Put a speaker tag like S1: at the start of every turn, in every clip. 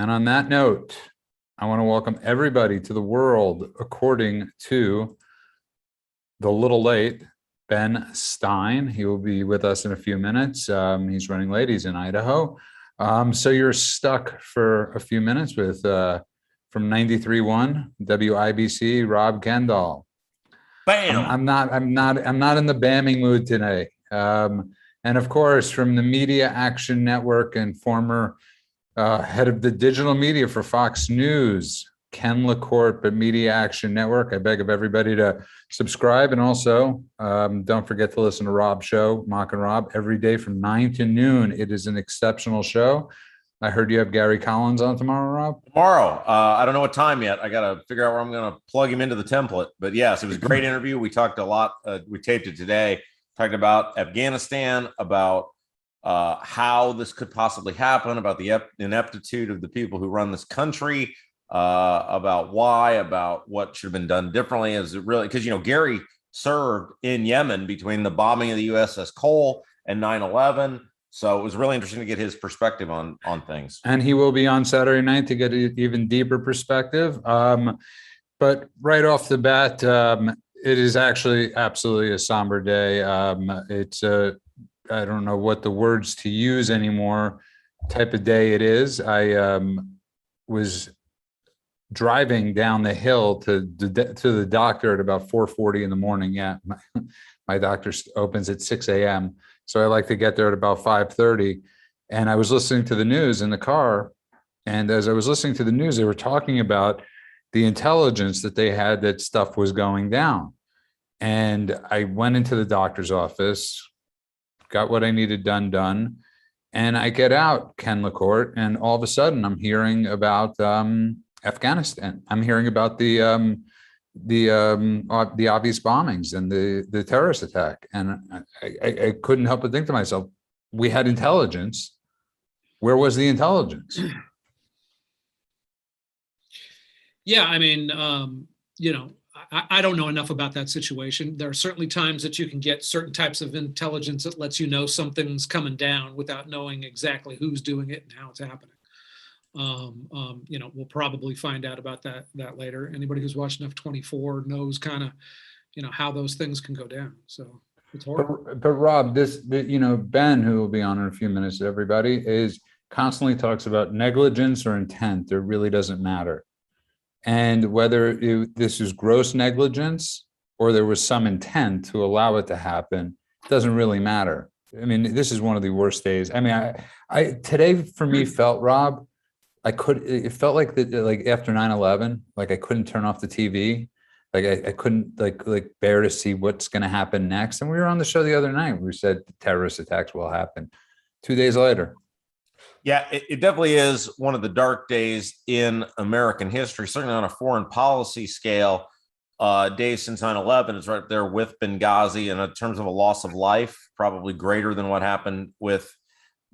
S1: And on that note, I want to welcome everybody to the world according to the little late Ben Stein. He will be with us in a few minutes. He's running late. He's in Idaho. So you're stuck for a few minutes with from 93.1 WIBC, Rob Kendall.
S2: Bam.
S1: I'm not in the bamming mood today. And of course, from the Media Action Network and former head of the digital media for Fox News, Ken LaCourte at Media Action Network. I beg of everybody to subscribe, and also don't forget to listen to Rob's show, Mock and Rob, every day from 9 to noon. It is an exceptional show. I heard you have Gary Collins on tomorrow, Rob.
S2: Tomorrow. I don't know what time yet. I got to figure out where I'm going to plug him into the template. But yes, it was a great interview. We talked a lot. We taped it today. Talked about Afghanistan, about how this could possibly happen, about the ineptitude of the people who run this country, about why, about what should have been done differently. Is it really because, Gary served in Yemen between the bombing of the USS Cole and 9/11. So it was really interesting to get his perspective on things.
S1: And he will be on Saturday night to get an even deeper perspective. But right off the bat, it is actually absolutely a somber day. It's I don't know what the words to use anymore type of day it is. I was driving down the hill to the doctor at about 4:40 in the morning. Yeah, my doctor opens at 6 a.m. So I like to get there at about 5:30. And I was listening to the news in the car. And as I was listening to the news, they were talking about the intelligence that they had that stuff was going down. And I went into the doctor's office, got what I needed done. And I get out, Ken LaCourte, and all of a sudden I'm hearing about Afghanistan. I'm hearing about the obvious bombings and the terrorist attack. And I couldn't help but think to myself, we had intelligence. Where was the intelligence?
S3: Yeah, I mean, I don't know enough about that situation. There are certainly times that you can get certain types of intelligence that lets you know something's coming down without knowing exactly who's doing it and how it's happening. We'll probably find out about that later. Anybody who's watched F-24 knows kind of, how those things can go down. So it's horrible.
S1: But Rob, Ben, who will be on in a few minutes, everybody, is constantly talks about negligence or intent. It really doesn't matter. And whether this is gross negligence or there was some intent to allow it to happen, doesn't really matter. I mean, this is one of the worst days. I mean, I today for me felt, Rob, it felt like like after 9/11, like I couldn't turn off the TV. Like I couldn't like bear to see what's going to happen next. And we were on the show the other night. We said terrorist attacks will happen. 2 days later.
S2: Yeah, it definitely is one of the dark days in American history, certainly on a foreign policy scale. Days since 9/11 is right there with Benghazi. And in terms of a loss of life, probably greater than what happened with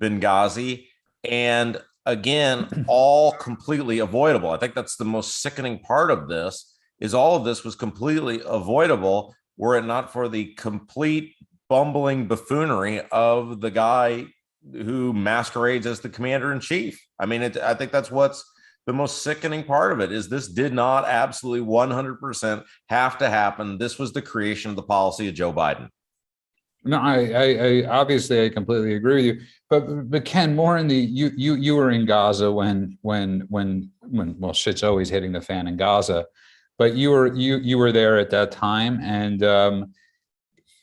S2: Benghazi. And again, all completely avoidable. I think that's the most sickening part of this, is all of this was completely avoidable were it not for the complete bumbling buffoonery of the guy who masquerades as the commander-in-chief. I mean, I think that's what's the most sickening part of it, is this did not absolutely 100% have to happen. This was the creation of the policy of Joe Biden.
S1: No, I obviously I completely agree with you. But Ken, more in the you were in Gaza when well, shit's always hitting the fan in Gaza, but you were there at that time, and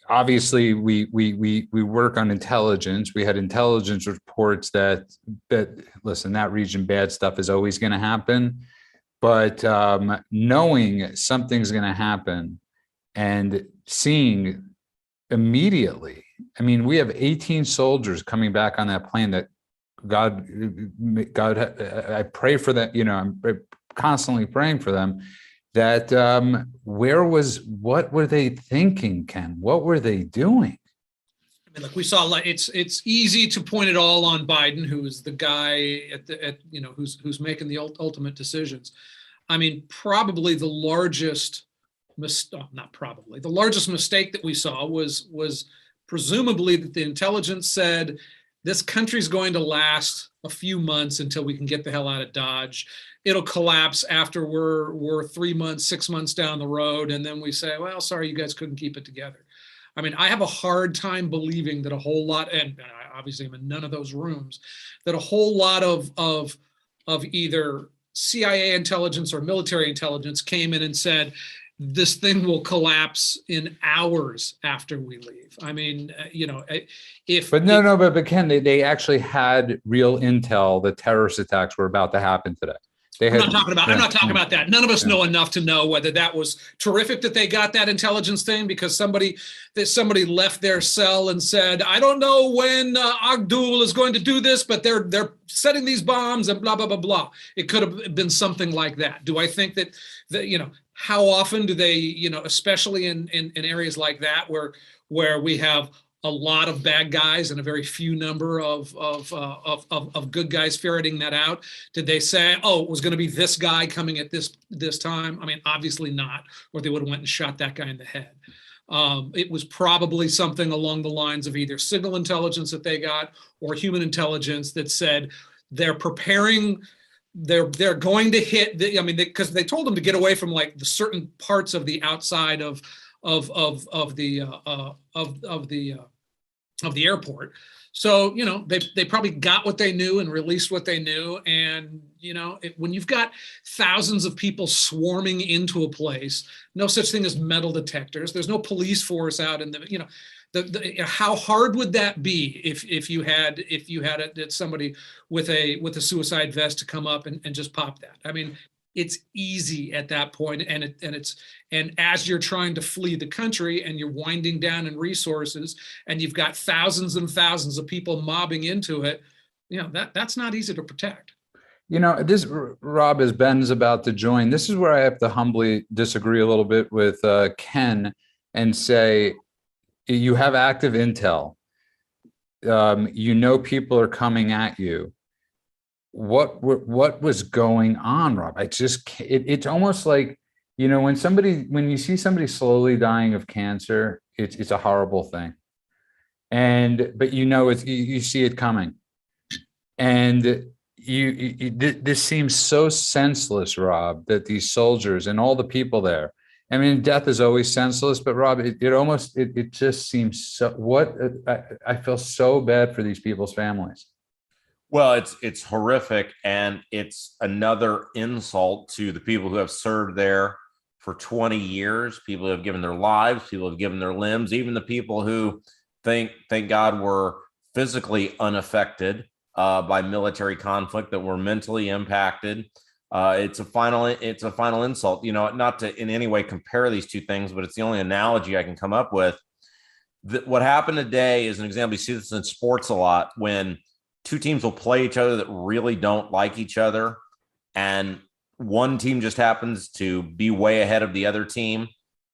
S1: obviously we work on intelligence. We had intelligence reports that listen, that region, bad stuff is always going to happen, but knowing something's going to happen and seeing immediately. I mean, we have 18 soldiers coming back on that plane that God, I pray for that, I'm constantly praying for them, that what were they thinking, Ken? What were they doing?
S3: I mean, like we saw, it's easy to point it all on Biden, who is the guy who's making the ultimate decisions. I mean, probably the largest mistake that we saw was presumably that the intelligence said this country's going to last a few months until we can get the hell out of Dodge. It'll collapse after we're 3 months, 6 months down the road. And then we say, well, sorry, you guys couldn't keep it together. I mean, I have a hard time believing that a whole lot, and I obviously am in none of those rooms, that a whole lot of either CIA intelligence or military intelligence came in and said, this thing will collapse in hours after we leave. I mean,
S1: but Ken, they actually had real intel that terrorist attacks were about to happen today. I'm
S3: not talking about that. None of us know enough to know whether that was terrific that they got that intelligence thing because somebody left their cell and said, I don't know when Abdul is going to do this, but they're setting these bombs and blah, blah, blah, blah. It could have been something like that. Do I think that how often do they, especially in areas like that where we have a lot of bad guys and a very few number of good guys ferreting that out? Did they say, oh, it was going to be this guy coming at this time? I mean, obviously not, or they would have went and shot that guy in the head. It was probably something along the lines of either signal intelligence that they got or human intelligence that said they're preparing. They're going to hit. Because they told them to get away from like the certain parts of the outside of the airport. So, they probably got what they knew and released what they knew. And, when you've got thousands of people swarming into a place, no such thing as metal detectors. There's no police force out in how hard would that be if you had somebody with a suicide vest to come up and just pop that? I mean, it's easy at that point, and as you're trying to flee the country and you're winding down in resources and you've got thousands and thousands of people mobbing into it, that's not easy to protect.
S1: This, Rob, as Ben's about to join, this is where I have to humbly disagree a little bit with Ken and say, you have active intel. People are coming at you. What was going on, Rob? It's almost like, when you see somebody slowly dying of cancer, it's a horrible thing. But you see it coming. And this seems so senseless, Rob, that these soldiers and all the people there, I mean, death is always senseless, but Rob, it just seems so, I feel so bad for these people's families.
S2: Well, it's horrific, and it's another insult to the people who have served there for 20 years, people who have given their lives, people who have given their limbs, even the people who thank God were physically unaffected by military conflict, that were mentally impacted. It's a final insult, not to in any way compare these two things, but it's the only analogy I can come up with. What happened today is an example. You see this in sports a lot, when two teams will play each other that really don't like each other, and one team just happens to be way ahead of the other team,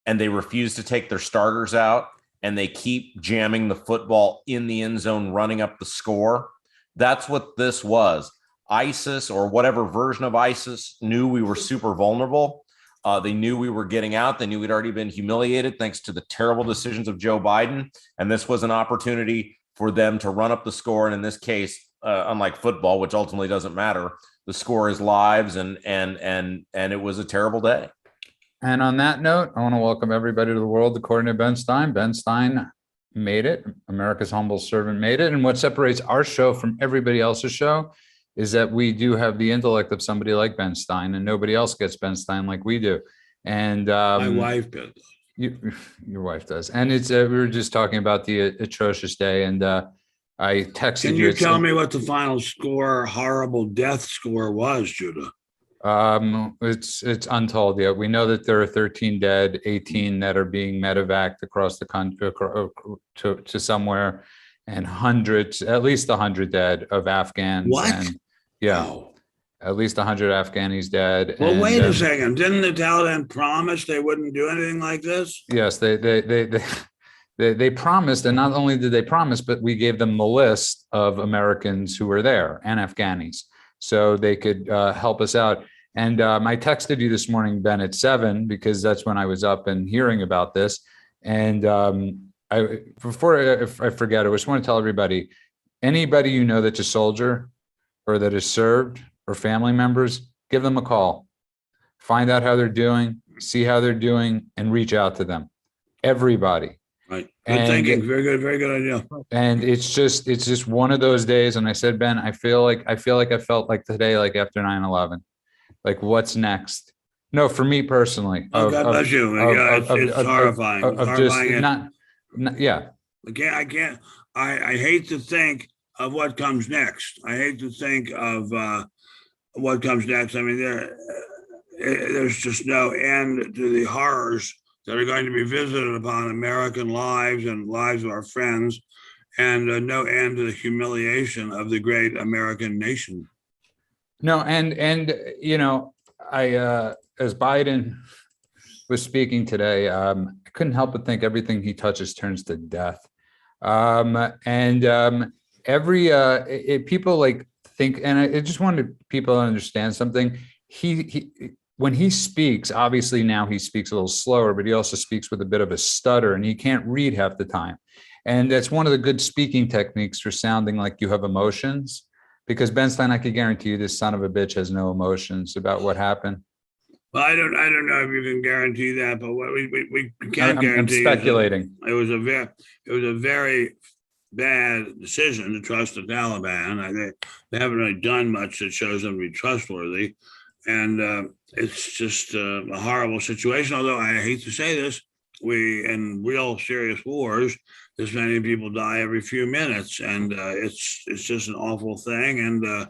S2: and they refuse to take their starters out, and they keep jamming the football in the end zone, running up the score. That's what this was. ISIS, or whatever version of ISIS, knew we were super vulnerable. They knew we were getting out. They knew we'd already been humiliated thanks to the terrible decisions of Joe Biden. And this was an opportunity for them to run up the score. And in this case, unlike football, which ultimately doesn't matter, the score is lives, and it was a terrible day.
S1: And on that note, I want to welcome everybody to the world according to Ben Stein. Ben Stein made it. America's humble servant made it. And what separates our show from everybody else's show is that we do have the intellect of somebody like Ben Stein, and nobody else gets Ben Stein like we do. And
S4: my wife does.
S1: Your wife does. And it's we were just talking about the atrocious day, and I texted you.
S4: Can you tell me what the final score, horrible death score was, Judah?
S1: It's untold yet. We know that there are 13 dead, 18 that are being medevaced across the country to somewhere, and hundreds, at least 100 dead of Afghans.
S4: What?
S1: And, yeah, wow. At least 100 Afghanis dead.
S4: Well, wait a second. Didn't the Taliban promise they wouldn't do anything like this?
S1: Yes, they promised, and not only did they promise, but we gave them the list of Americans who were there and Afghanis, so they could help us out. And I texted you this morning, Ben, at 7, because that's when I was up and hearing about this. And before I forget, I just want to tell everybody, Anybody you know that's a soldier or that has served or family members, give them a call. Find out how they're doing, see how they're doing, and reach out to them. Everybody.
S4: Right. Good thinking. Very good idea.
S1: And it's just one of those days. And I said, Ben, I feel like I felt like today, like after 9/11, like what's next? No, for me personally.
S4: Oh, God bless you. Yeah, it's horrifying.
S1: Of just not, yeah.
S4: I hate to think of what comes next. I hate to think of what comes next. I mean, there's just no end to the horrors that are going to be visited upon American lives and lives of our friends, and no end to the humiliation of the great American nation.
S1: No, and you know, I as Biden was speaking today, I couldn't help but think everything he touches turns to death. People like think, and I just wanted people to understand something. He when he speaks, obviously now he speaks a little slower, but he also speaks with a bit of a stutter, and he can't read half the time. And that's one of the good speaking techniques for sounding like you have emotions. Because Ben Stein, I could guarantee you, this son of a bitch has no emotions about what happened.
S4: Well, I don't know if you can guarantee that, but what we can guarantee.
S1: I'm speculating.
S4: It was a very bad decision to trust the Taliban. They haven't really done much that shows them to be trustworthy, and it's just a horrible situation. Although I hate to say this, in real serious wars, this many people die every few minutes, and it's just an awful thing. And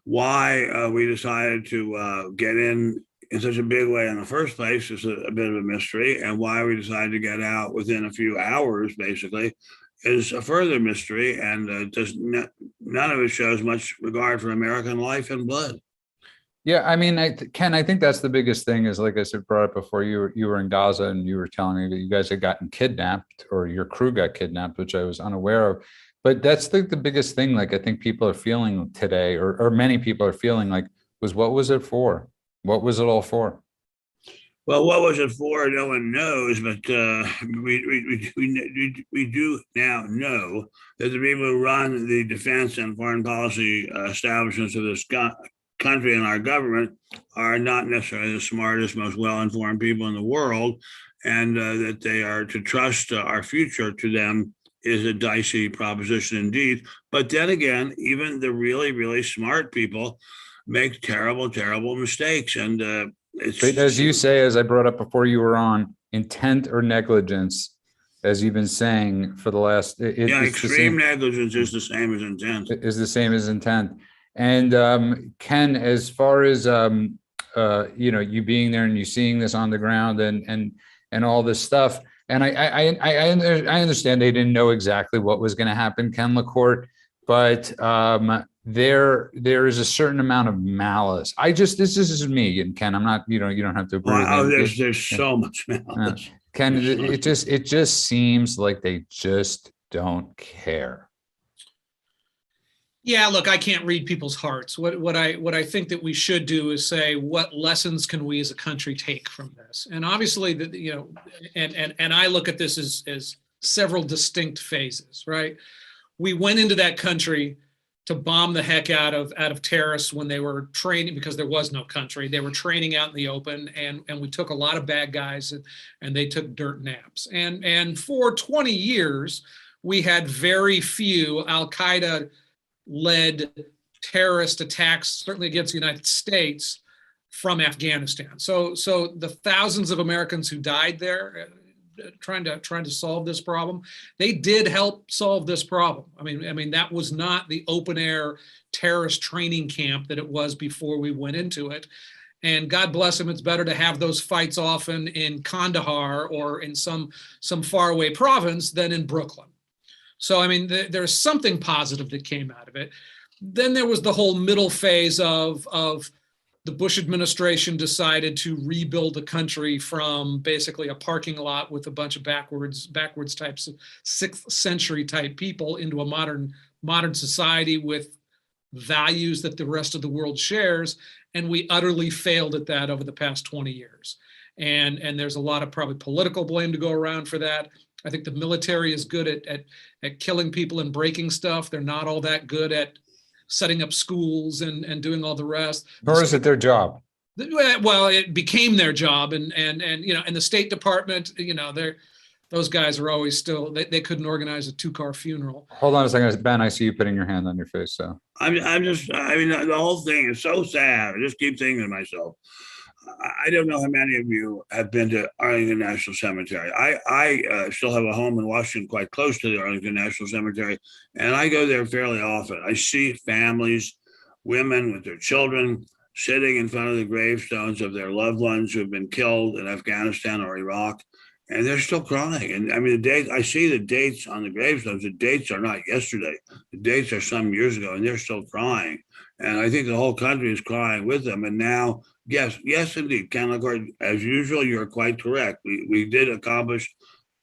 S4: why we decided to get in such a big way in the first place is a bit of a mystery, and why we decided to get out within a few hours, basically, is a further mystery. And none of it shows much regard for American life and blood.
S1: Yeah, I mean, Ken, I think that's the biggest thing is, like I said, brought up before, you were in Gaza and you were telling me that you guys had gotten kidnapped, or your crew got kidnapped, which I was unaware of. But that's the biggest thing, like I think people are feeling today, or many people are feeling like, what was it for? What was it all for?
S4: Well, what was it for? No one knows, but we do now know that the people who run the defense and foreign policy establishments of this country and our government are not necessarily the smartest, most well-informed people in the world, and that they are to trust our future to them is a dicey proposition indeed. But then again, even the really, really smart people make terrible, terrible mistakes. And it's,
S1: as you say, as I brought up before you were on, intent or negligence, as you've been saying for the last,
S4: extreme negligence is the same as intent.
S1: Is the same as intent. And Ken, as far as you being there and you seeing this on the ground and all this stuff, and I understand they didn't know exactly what was going to happen, Ken LaCourte, but there is a certain amount of malice. This is me, and Ken, I'm not, you don't have to agree.
S4: There's so much malice.
S1: Ken, it just seems like they just don't care.
S3: Yeah, look, I can't read people's hearts. What I think that we should do is say, what lessons can we as a country take from this? And obviously, and I look at this as several distinct phases, right? We went into that country to bomb the heck out of terrorists when they were training, because there was no country. They were training out in the open, and we took a lot of bad guys, and they took dirt naps. And for 20 years, we had very few Al-Qaeda led terrorist attacks, certainly against the United States, from Afghanistan. So the thousands of Americans who died there trying to solve this problem, they did help solve this problem. I mean that was not the open air terrorist training camp that it was before we went into it. And God bless them, it's better to have those fights often in Kandahar or in some faraway province than in Brooklyn. So, I mean, there's something positive that came out of it. Then there was the whole middle phase of the Bush administration decided to rebuild the country from basically a parking lot with a bunch of backwards types of 6th century type people into a modern society with values that the rest of the world shares. And we utterly failed at that over the past 20 years. And there's a lot of probably political blame to go around for that. I think the military is good at killing people and breaking stuff. They're not all that good at setting up schools and doing all the rest.
S1: Or is it their job?
S3: Well, it became their job, and the State Department, those guys are always still, they couldn't organize a 2-car funeral.
S1: Hold on a second, Ben. I see you putting your hand on your face. So
S4: I mean, the whole thing is so sad. I just keep thinking to myself, I don't know how many of you have been to Arlington National Cemetery. I still have a home in Washington quite close to the Arlington National Cemetery, and I go there fairly often. I see families, women with their children, sitting in front of the gravestones of their loved ones who have been killed in Afghanistan or Iraq, and they're still crying. And I mean, the date, I see the dates on the gravestones. The dates are not yesterday. The dates are some years ago, and they're still crying. And I think the whole country is crying with them. And now, yes, indeed, Ken LaCour, as usual, you're quite correct. We did accomplish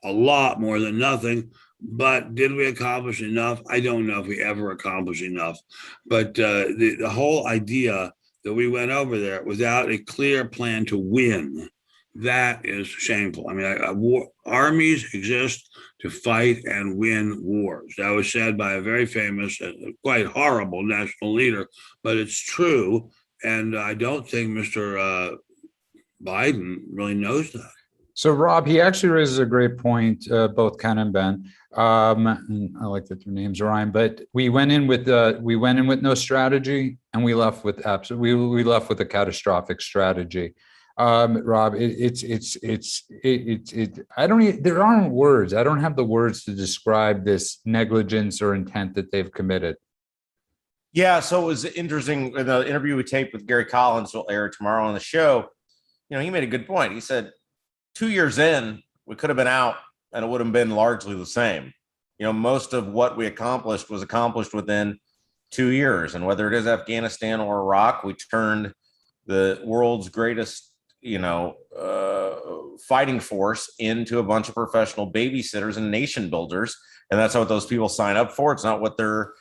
S4: a lot more than nothing. But did we accomplish enough? I don't know if we ever accomplished enough. But the whole idea that we went over there without a clear plan to win, that is shameful. I mean, armies exist to fight and win wars. That was said by a very famous, quite horrible national leader, but it's true. And I don't think Mr. Biden really knows that.
S1: So, Rob, he actually raises a great point, both Ken and Ben. And I like that their names rhyme, but we went in with no strategy, and we left with we left with a catastrophic strategy. Rob, there aren't words. I don't have the words to describe this negligence or intent that they've committed.
S2: Yeah, so it was interesting in the interview we taped with Gary Collins, will air tomorrow on the show. He made a good point. He said 2 years in, we could have been out and it would have been largely the same. Most of what we accomplished was accomplished within 2 years. And whether it is Afghanistan or Iraq, we turned the world's greatest, fighting force into a bunch of professional babysitters and nation builders. And that's not what those people sign up for. It's not what they're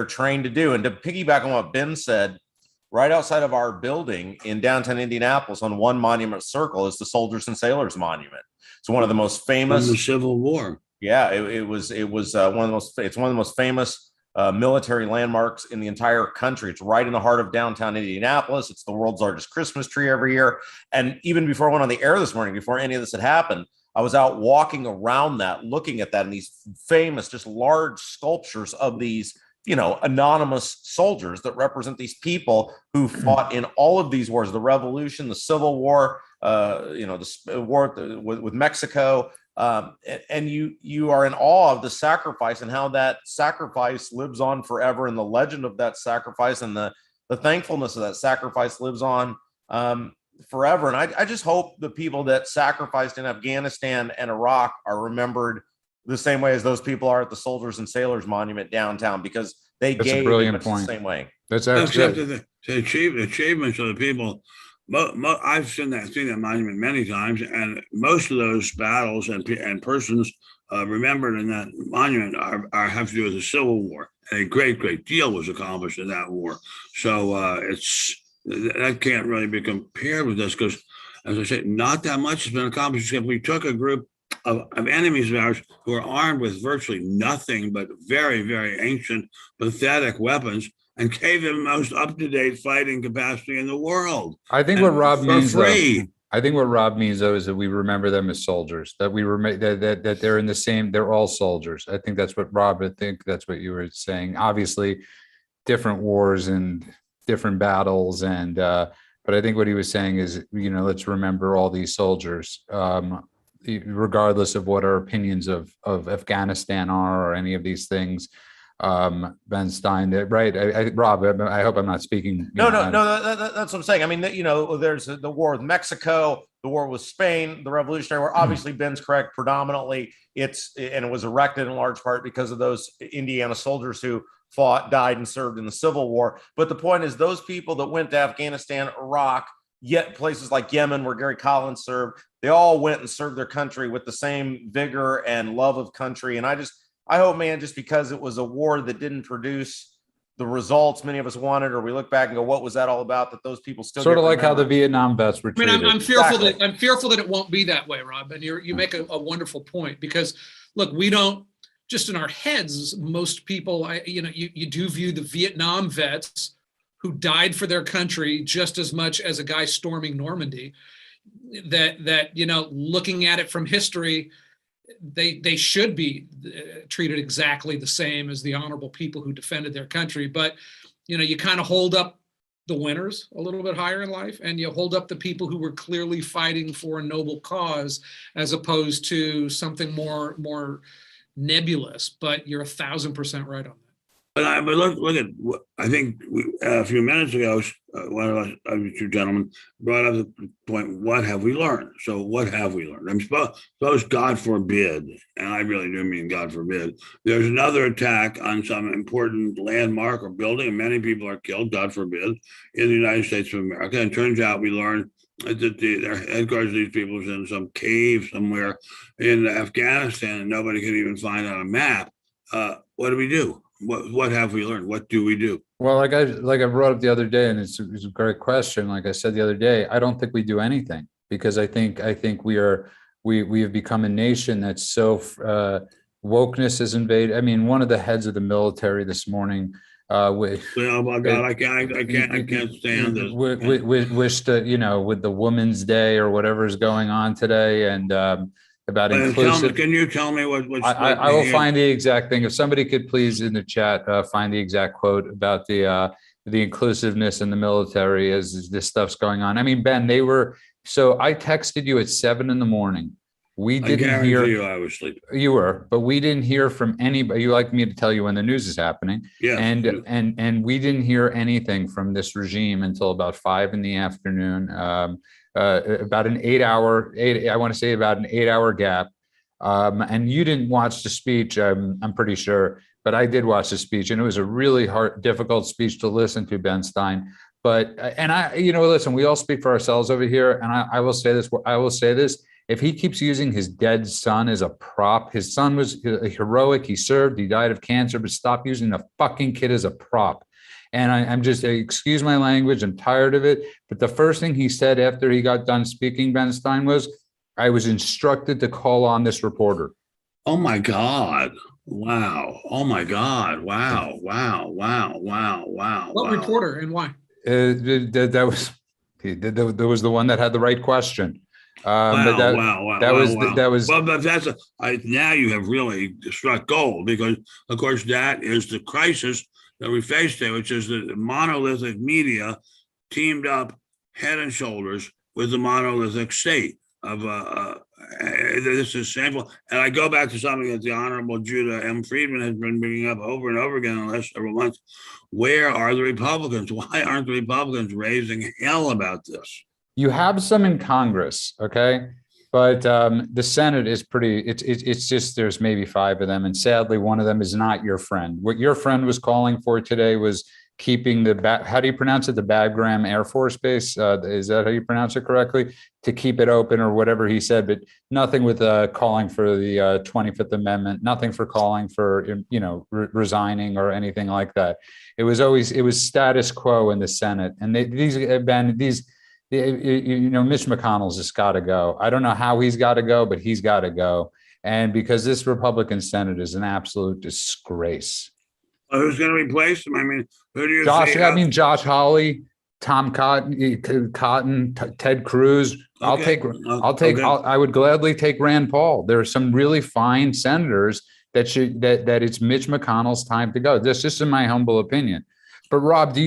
S2: trained to do. And to piggyback on what Ben said, right outside of our building in downtown Indianapolis on One Monument Circle is the Soldiers and Sailors Monument. It's one of the most famous.
S4: From the Civil War.
S2: Yeah, it was one of the most famous military landmarks in the entire country. It's right in the heart of downtown Indianapolis. It's the world's largest Christmas tree every year. And even before I went on the air this morning, before any of this had happened, I was out walking around that, looking at that, and these famous, just large sculptures of these, anonymous soldiers that represent these people who fought in all of these wars, the Revolution, the Civil War, the war with Mexico. And you are in awe of the sacrifice and how that sacrifice lives on forever, and the legend of that sacrifice and the thankfulness of that sacrifice lives on forever. And I just hope the people that sacrificed in Afghanistan and Iraq are remembered the same way as those people are at the Soldiers and Sailors Monument downtown, because they gave in the same way.
S1: That's actually
S4: the achievements of the people. I've seen that monument many times, and most of those battles and persons remembered in that monument have to do with the Civil War. And a great deal was accomplished in that war. So that can't really be compared with this, because, as I said, not that much has been accomplished. If we took a group of enemies of ours who are armed with virtually nothing but very, very ancient, pathetic weapons, and gave them the most up-to-date fighting capacity in the world.
S1: I think what Rob means,
S4: free.
S1: I think what Rob means, though, is that we remember them as soldiers, that we that they're in the same, they're all soldiers. I think that's what Rob, I think that's what you were saying. Obviously, different wars and different battles, and but I think what he was saying is, let's remember all these soldiers, regardless of what our opinions of Afghanistan are or any of these things. Ben Stein, right? Rob, I hope I'm not speaking.
S2: No, that's what I'm saying. I mean, there's the war with Mexico, the war with Spain, the Revolutionary War. Obviously, Ben's correct. Predominantly, it was erected in large part because of those Indiana soldiers who fought, died, and served in the Civil War. But the point is, those people that went to Afghanistan, Iraq, yet places like Yemen, where Gary Collins served, they all went and served their country with the same vigor and love of country. And I hope, man, just because it was a war that didn't produce the results many of us wanted, or we look back and go, what was that all about, that those people still
S1: sort of like how the Vietnam vets were treated.
S3: I'm fearful that it won't be that way, Rob. And you make a wonderful point, because look, we don't, just in our heads, most people, you do view the Vietnam vets who died for their country just as much as a guy storming Normandy, that looking at it from history, they should be treated exactly the same as the honorable people who defended their country. But, you kind of hold up the winners a little bit higher in life, and you hold up the people who were clearly fighting for a noble cause, as opposed to something more nebulous. But you're 1,000% right on that.
S4: But look at I think a few minutes ago, one of you two gentlemen brought up the point: what have we learned? So what have we learned? I'm suppose God forbid, and I really do mean God forbid, there's another attack on some important landmark or building, and many people are killed, God forbid, in the United States of America. And it turns out we learned that their headquarters of these people is in some cave somewhere in Afghanistan, and nobody can even find on a map. What do we do? What have we learned? What do we do?
S1: Well, like I brought up the other day, and it's a great question. Like I said the other day, I don't think we do anything, because I think we have become a nation that's so wokeness has invaded. I mean, one of the heads of the military this morning
S4: Oh my God, I can't stand this.
S1: Wished with the Women's Day or whatever is going on today, and about inclusive.
S4: Can you tell me what?
S1: I will find the exact thing. If somebody could please in the chat find the exact quote about the inclusiveness in the military as this stuff's going on. I mean, Ben, so I texted you at 7 a.m. We didn't hear
S4: you. I was sleeping.
S1: You were, but we didn't hear from anybody. You like me to tell you when the news is happening.
S4: Yeah.
S1: And we didn't hear anything from this regime until about 5 p.m. About an 8 hour, I want to say about an 8 hour gap. And you didn't watch the speech, I'm pretty sure, but I did watch the speech, and it was a really difficult speech to listen to, Ben Stein. But, listen, we all speak for ourselves over here. And I will say this, if he keeps using his dead son as a prop, his son was heroic. He served, he died of cancer, but stop using the fucking kid as a prop. And I'm just, excuse my language, I'm tired of it. But the first thing he said after he got done speaking, Ben Stein, was, I was instructed to call on this reporter.
S4: Oh my God. Wow. Oh my God. Wow. Wow. Wow. Wow. Wow.
S3: What reporter and why?
S1: That was the one that had the right question.
S4: Wow.
S1: Well,
S4: but that's now you have really struck gold, because of course that is the crisis that we face today, which is the monolithic media teamed up head and shoulders with the monolithic state of this is shameful. And I go back to something that the Honorable Judah M. Friedman has been bringing up over and over again in the last several months. Where are the Republicans? Why aren't the Republicans raising hell about this?
S1: You have some in Congress, okay? But the Senate is it's just, there's maybe 5 of them. And sadly, one of them is not your friend. What your friend was calling for today was keeping how do you pronounce it? The Bagram Air Force Base. Is that how you pronounce it correctly? To keep it open or whatever he said, but nothing with calling for the 25th Amendment, nothing for calling for, resigning or anything like that. It was status quo in the Senate. And Mitch McConnell's just got to go. I don't know how he's got to go, but he's got to go. And because this Republican Senate is an absolute disgrace.
S4: Who's going to replace him? I mean, who do you
S1: say? Josh Hawley, Tom Cotton, Ted Cruz. I would gladly take Rand Paul. There are some really fine senators that it's Mitch McConnell's time to go. That's just in my humble opinion. But Rob,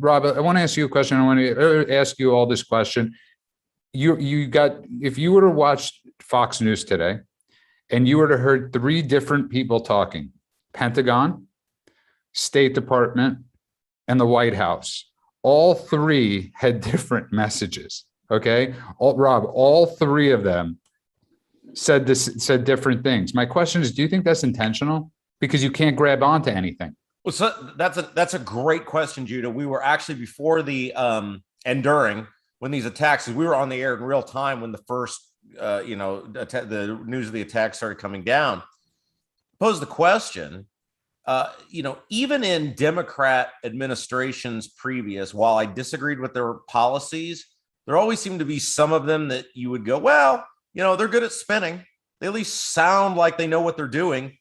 S1: Rob, I want to ask you a question. I want to ask you all this question. If you were to watch Fox News today, and you were to heard 3 different people talking, Pentagon, State Department, and the White House, all 3 had different messages. Okay, Rob, all 3 of them said different things. My question is, do you think that's intentional? Because you can't grab onto anything.
S2: Well, so that's a great question, Judah. We were actually before the and during when these attacks, we were on the air in real time when the first the news of the attack started coming down. Pose the question, even in Democrat administrations previous, while I disagreed with their policies, there always seemed to be some of them that you would go, well, they're good at spinning. They at least sound like they know what they're doing.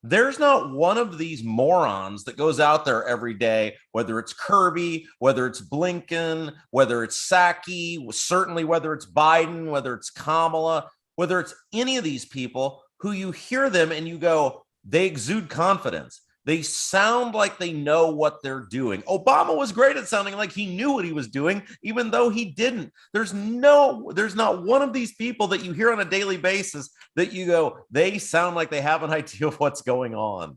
S2: There's not one of these morons that goes out there every day, whether it's Kirby, whether it's Blinken, whether it's Psaki, certainly whether it's Biden, whether it's Kamala, whether it's any of these people who you hear them and you go, they exude confidence. They sound like they know what they're doing. Obama was great at sounding like he knew what he was doing, even though he didn't. There's not one of these people that you hear on a daily basis that you go, they sound like they have an idea of what's going on.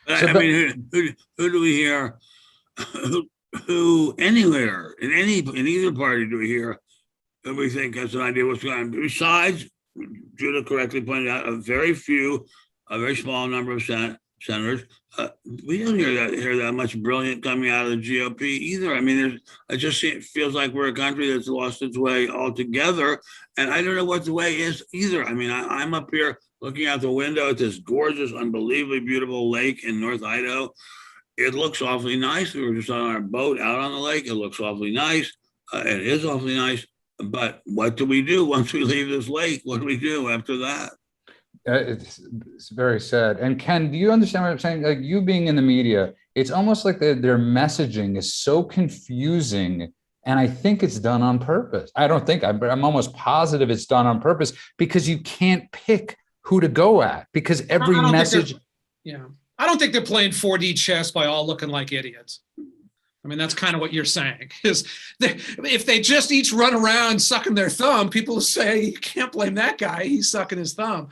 S4: I mean, who do we hear? Who anywhere in either party do we hear that we think has an idea what's going on? Besides, Judah correctly pointed out, a very small number of senators. We don't hear that much brilliant coming out of the GOP either. I mean, it feels like we're a country that's lost its way altogether, and I don't know what the way is either. I mean, I'm up here looking out the window at this gorgeous, unbelievably beautiful lake in North Idaho. It looks awfully nice. We were just on our boat out on the lake. It looks awfully nice. It is awfully nice. But what do we do once we leave this lake? What do we do after that?
S1: It's very sad. And Ken, do you understand what I'm saying? Like, you being in the media, it's almost like their messaging is so confusing. And I think it's done on purpose. I don't think, but I'm almost positive it's done on purpose, because you can't pick who to go at, because every message.
S3: I don't think they're playing 4D chess by all looking like idiots. I mean, that's kind of what you're saying, is if they just each run around sucking their thumb, people will say, you can't blame that guy. He's sucking his thumb.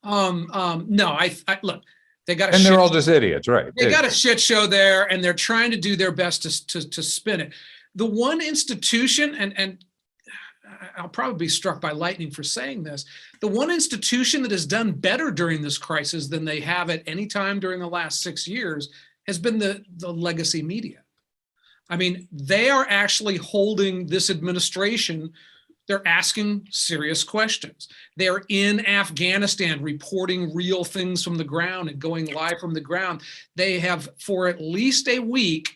S3: No, I look, they got,
S1: and they're all just idiots, right?
S3: They got a shit show there, and they're trying to do their best to spin it. The one institution, and I'll probably be struck by lightning for saying this, the one institution that has done better during this crisis than they have at any time during the last 6 years has been the legacy media. I mean, they are actually holding this administration. They're asking serious questions. They're in Afghanistan reporting real things from the ground and going live from the ground. They have, for at least a week,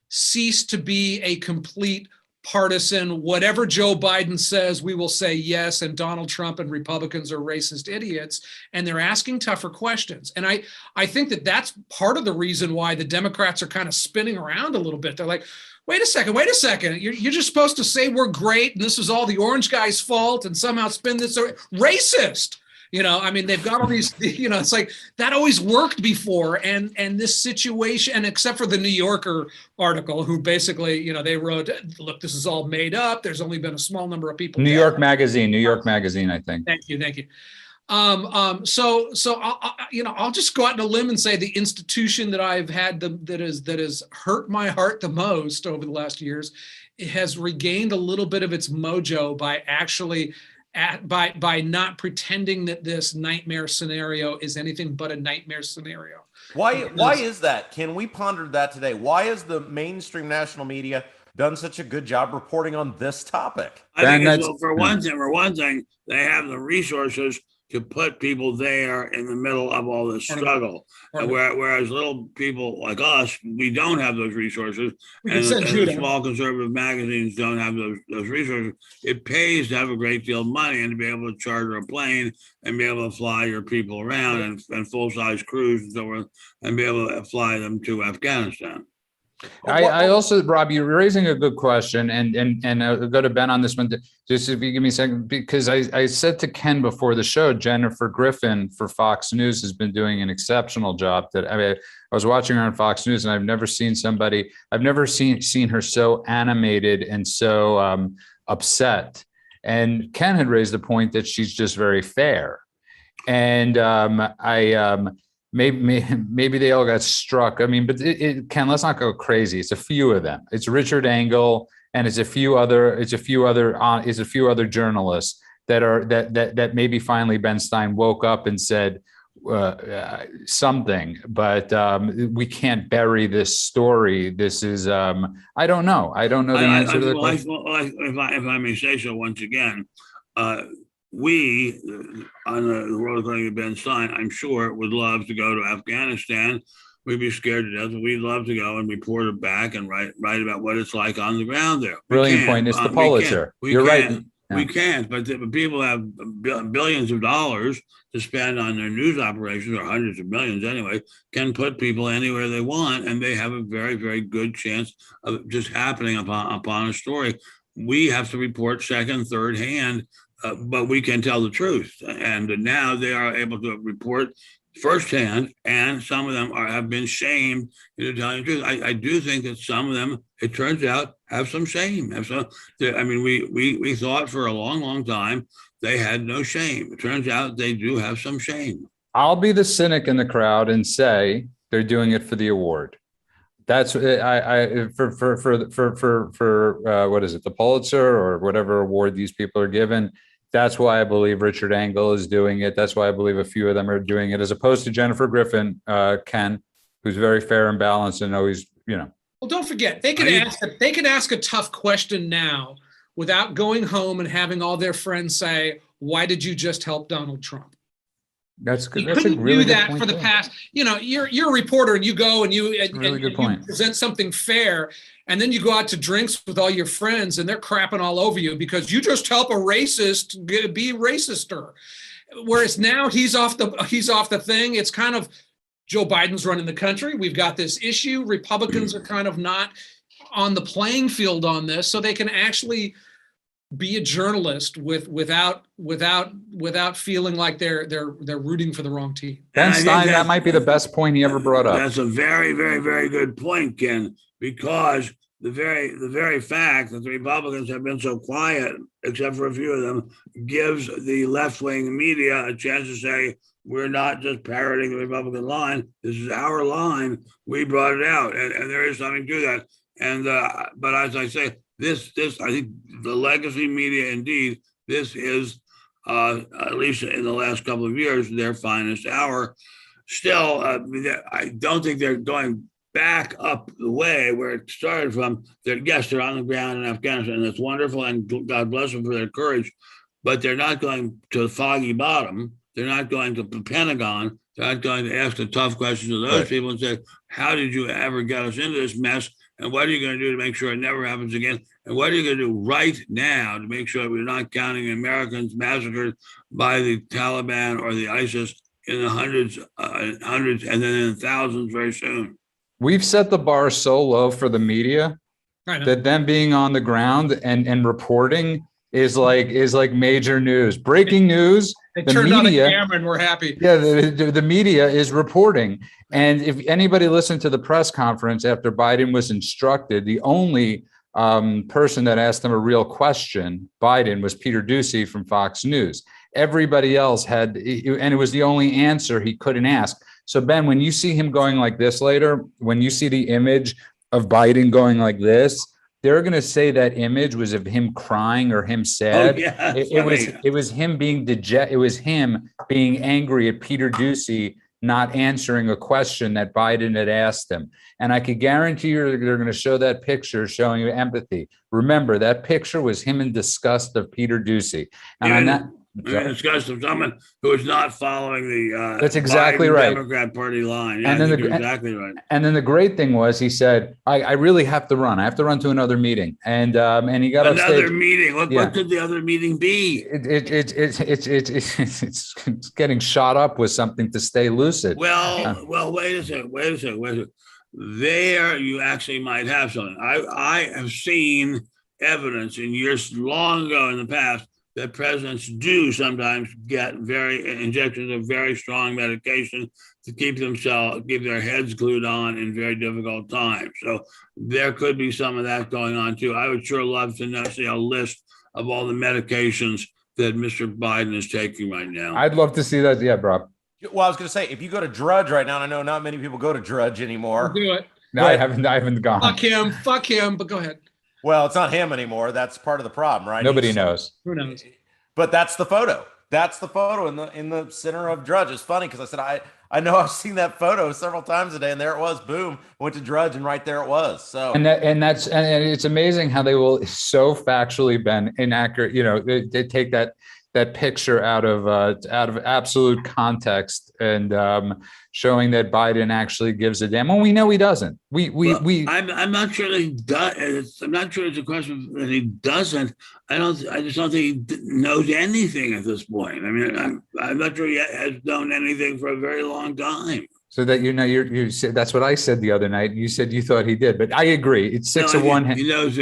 S3: ceased to be a complete partisan, whatever Joe Biden says, we will say yes, and Donald Trump and Republicans are racist idiots, and they're asking tougher questions. And I think that that's part of the reason why the Democrats are kind of spinning around a little bit. They're like, wait a second. You're just supposed to say we're great and this is all the orange guy's fault and somehow spin this racist. I mean, they've got all these, it's like that always worked before. And this situation, and except for the New Yorker article, who basically, they wrote, look, this is all made up. There's only been a small number of people. New York Magazine, I think. Thank you. So I'll just go out on a limb and say the institution that I've had that has hurt my heart the most over the last years, it has regained a little bit of its mojo by actually by not pretending that this nightmare scenario is anything but a nightmare scenario.
S2: Why is that? Can we ponder that today? Why has the mainstream national media done such a good job reporting on this topic?
S4: I think for one thing, they have the resources to put people there in the middle of all this struggle. Whereas little people like us, we don't have those resources. And the small conservative magazines don't have those resources. It pays to have a great deal of money and to be able to charter a plane and be able to fly your people around and full-size crews and so forth, and be able to fly them to Afghanistan.
S1: I also, Rob, you're raising a good question, and I'll go to Ben on this one. Just if you give me a second, because I said to Ken before the show, Jennifer Griffin for Fox News has been doing an exceptional job. I was watching her on Fox News, and I've never seen her so animated and so upset. And Ken had raised the point that she's just very fair, and Maybe they all got struck. I mean, but Ken, let's not go crazy. It's a few of them. It's Richard Engel, and it's a few other journalists that maybe finally Ben Stein woke up and said something. But we can't bury this story. This is I don't know the answer to the question.
S4: If I may say so once again. We, on the World According to Ben Stein, I'm sure would love to go to Afghanistan. We'd be scared to death. We'd love to go and report it back and write about what it's like on the ground there.
S1: Brilliant point. It's the Pulitzer. You're right.
S4: We can't, but people have billions of dollars to spend on their news operations, or hundreds of millions anyway, can put people anywhere they want, and they have a very, very good chance of just happening upon a story. We have to report second, third hand, but we can tell the truth. And now they are able to report firsthand, and some of them have been shamed into telling the truth. I do think that some of them, it turns out, have some shame. I mean, we thought for a long, long time they had no shame. It turns out they do have some shame.
S1: I'll be the cynic in the crowd and say they're doing it for the award. That's what is it, the Pulitzer or whatever award these people are given. That's why I believe Richard Engel is doing it. That's why I believe a few of them are doing it, as opposed to Jennifer Griffin, Ken, who's very fair and balanced and always,
S3: Well, don't forget, they could ask a tough question now without going home and having all their friends say, "Why did you just help Donald Trump?"
S1: That's good.
S3: You
S1: That's
S3: couldn't
S1: a really
S3: do that
S1: good point
S3: for the
S1: too.
S3: past. You're a reporter and you go and you
S1: Really good point.
S3: you present something fair, and then you go out to drinks with all your friends and they're crapping all over you because you just help a racist be racister. Whereas now he's off the thing. It's kind of Joe Biden's running the country. We've got this issue. Republicans are kind of not on the playing field on this, so they can actually be a journalist without feeling like they're rooting for the wrong team.
S1: Ben Stein, that might be the best point he ever brought up.
S4: That's a very, very, very good point, Ken, because the very fact that the Republicans have been so quiet, except for a few of them, gives the left-wing media a chance to say, we're not just parroting the Republican line. This is our line. We brought it out, and there is something to that. And but as I say, this I think the legacy media, indeed, this is at least in the last couple of years their finest hour. Still, I don't think they're going back up the way where it started from. They're on the ground in Afghanistan, and it's wonderful, and God bless them for their courage. But they're not going to the foggy bottom. They're not going to the Pentagon. They're not going to ask the tough questions of those people and say, how did you ever get us into this mess? And what are you going to do to make sure it never happens again? And what are you going to do right now to make sure we're not counting Americans massacred by the Taliban or the ISIS in the hundreds, and then in thousands very soon?
S1: We've set the bar so low for the media that them being on the ground and reporting is like major news, breaking news.
S3: They turned on the camera and we're happy.
S1: Yeah, the media is reporting. And if anybody listened to the press conference after Biden was instructed, the only person that asked him a real question, Biden, was Peter Doocy from Fox News. Everybody else had, and it was the only answer he couldn't ask. So Ben, when you see him going like this later, when you see the image of Biden going like this, they're going to say that image was of him crying or him sad.
S4: Oh, yeah,
S1: it was him being dejected. It was him being angry at Peter Doocy not answering a question that Biden had asked him. And I could guarantee you they're going to show that picture showing you empathy. Remember, that picture was him in disgust of Peter Doocy. And on that,
S4: disgust of someone who is not following the
S1: that's exactly
S4: Biden
S1: right.
S4: Democrat Party line. Yeah,
S1: and then
S4: you're exactly right.
S1: And then the great thing was, he said, "I really have to run. I have to run to another meeting." And he got
S4: another meeting. What could the other meeting be?
S1: It's getting shot up with something to stay lucid.
S4: Well, wait a second. There, you actually might have something. I have seen evidence in years long ago in the past that presidents do sometimes get injections of very strong medication to keep their heads glued on in very difficult times. So there could be some of that going on too. I would sure love to see a list of all the medications that Mr. Biden is taking right now.
S1: I'd love to see that. Yeah, bro.
S2: Well, I was going to say, if you go to Drudge right now, and I know not many people go to Drudge anymore.
S3: Do it.
S1: No, I haven't gone.
S3: Fuck him, but go ahead.
S2: Well, it's not him anymore. That's part of the problem, right?
S1: Nobody knows.
S3: Who knows?
S2: But that's the photo. That's the photo in the center of Drudge. It's funny because I said I know I've seen that photo several times a day, and there it was. Boom, went to Drudge, and right there it was. So,
S1: and it's amazing how they will so factually been inaccurate. They take that picture out of absolute context and showing that Biden actually gives a damn. Well, we know he doesn't.
S4: I'm not sure that he does. I'm not sure it's a question that he doesn't. I just don't think he knows anything at this point. I mean, I'm not sure he has known anything for a very long time.
S1: So that you said that's what I said the other night. You said you thought he did, but I agree. It's six of one.
S4: He knows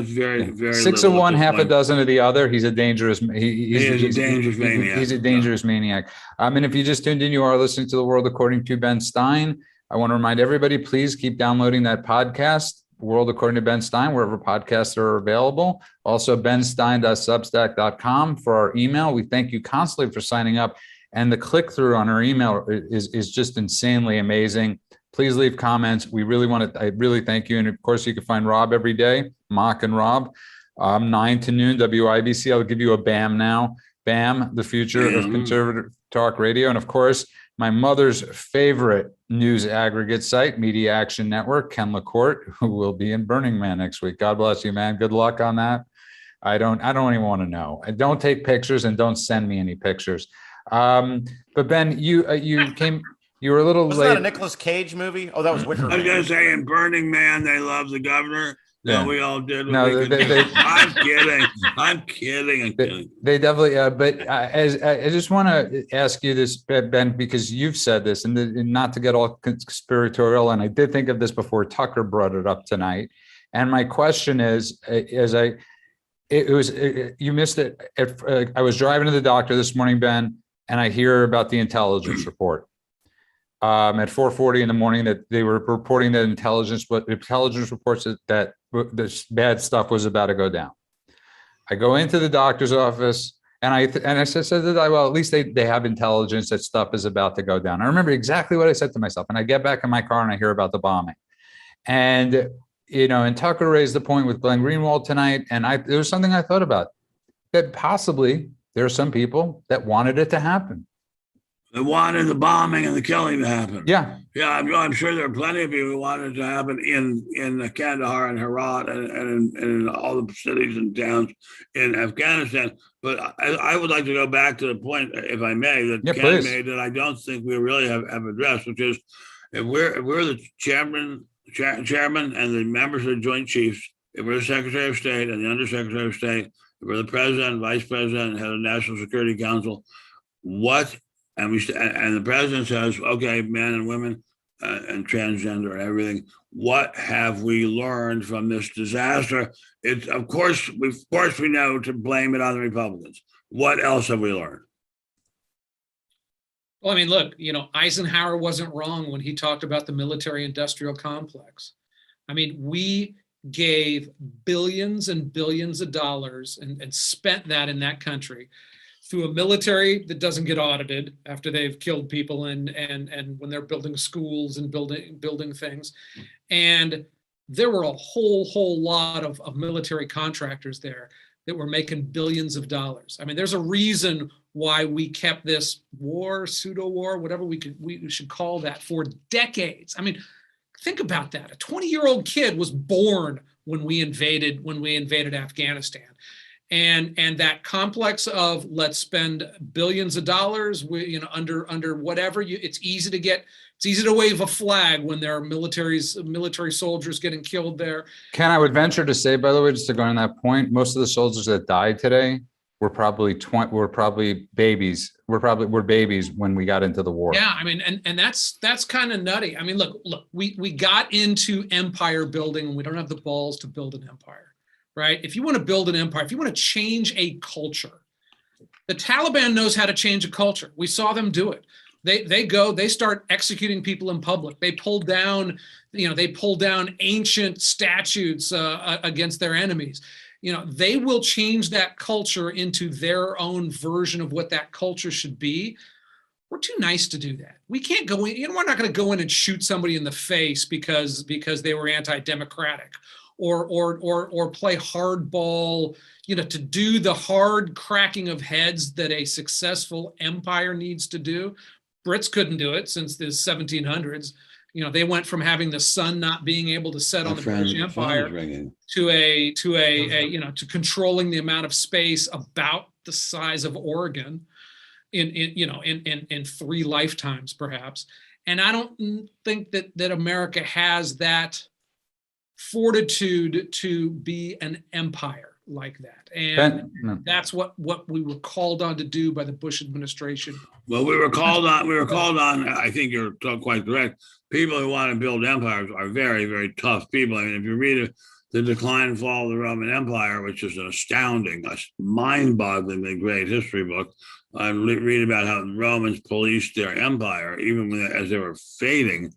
S4: very, very
S1: six of one, half
S4: point.
S1: a dozen of the other. He's a dangerous.
S4: He's a dangerous maniac.
S1: He's a dangerous maniac. And if you just tuned in, you are listening to The World According to Ben Stein. I want to remind everybody, please keep downloading that podcast, World According to Ben Stein, wherever podcasts are available. Also, benstein.substack.com for our email. We thank you constantly for signing up. And the click-through on our email is just insanely amazing. Please leave comments. I really thank you. And of course, you can find Rob every day, Mock and Rob, 9 to noon, WIBC. I'll give you a BAM now. BAM, the future of conservative talk radio. And of course, my mother's favorite news aggregate site, Media Action Network, Ken LaCourte, who will be in Burning Man next week. God bless you, man. Good luck on that. I don't even want to know. And don't take pictures and don't send me any pictures. But Ben, you were a little
S2: was
S1: late.
S2: That a Nicolas Cage movie? Oh, that was Wicker Man.
S4: I was gonna say in Burning Man, they love the governor.
S1: Yeah.
S4: No, we all did.
S1: No,
S4: I'm kidding. I'm kidding.
S1: They definitely. But as I just want to ask you this, Ben, because you've said this, and not to get all conspiratorial, and I did think of this before Tucker brought it up tonight. And my question is, you missed it. I was driving to the doctor this morning, Ben, and I hear about the intelligence report at 4:40 in the morning that they were reporting that intelligence reports that this bad stuff was about to go down. I go into the doctor's office and I said to the guy, well, at least they have intelligence that stuff is about to go down. I remember exactly what I said to myself, and I get back in my car and I hear about the bombing. And and Tucker raised the point with Glenn Greenwald tonight, and there was something I thought about, that possibly there are some people that wanted it to happen.
S4: They wanted the bombing and the killing to happen.
S1: Yeah.
S4: Yeah, I'm sure there are plenty of people who wanted it to happen in Kandahar and Herat and in all the cities and towns in Afghanistan. But I would like to go back to the point, if I may, that Ken made that I don't think we really have addressed, which is if we're the chairman and the members of the Joint Chiefs, if we're the Secretary of State and the Undersecretary of State, if we're the President, Vice President, and Head of the National Security Council, and the President says, okay, men and women and transgender and everything, what have we learned from this disaster? It's of course we know to blame it on the Republicans. What else have we learned?
S3: Well, I mean, look, Eisenhower wasn't wrong when he talked about the military-industrial complex. I mean, we gave billions and billions of dollars and spent that in that country through a military that doesn't get audited after they've killed people and when they're building schools and building things. And there were a whole lot of military contractors there that were making billions of dollars. I mean, there's a reason why we kept this war, pseudo war, whatever we should call that, for decades. I mean, think about that. A 20-year-old kid was born when we invaded Afghanistan. And that complex of let's spend billions of dollars, under whatever it's easy to wave a flag when there are military soldiers getting killed there.
S1: Ken, I would venture to say, by the way, just to go on that point, most of the soldiers that died today were probably babies. We're babies when we got into the war.
S3: Yeah, I mean, and that's kind of nutty. I mean, look, we got into empire building and we don't have the balls to build an empire. Right? If you want to build an empire, if you want to change a culture, the Taliban knows how to change a culture. We saw them do it. They start executing people in public. They pull down ancient statutes against their enemies. They will change that culture into their own version of what that culture should be. We're too nice to do that. We can't go in. We're not going to go in and shoot somebody in the face because they were anti-democratic. Or play hardball, to do the hard cracking of heads that a successful empire needs to do. Brits couldn't do it since the 1700s. You know, they went from having the sun not being able to set on the British Empire to controlling the amount of space about the size of Oregon in 3 lifetimes, perhaps. And I don't think that America has that fortitude to be an empire like that. And that's what we were called on to do by the Bush administration.
S4: Well, we were called on, I think you're quite correct. People who want to build empires are very, very tough people. I mean, if you read The Decline and Fall of the Roman Empire, which is an astounding, mind-bogglingly great history book, I read about how the Romans policed their empire, even as they were fading.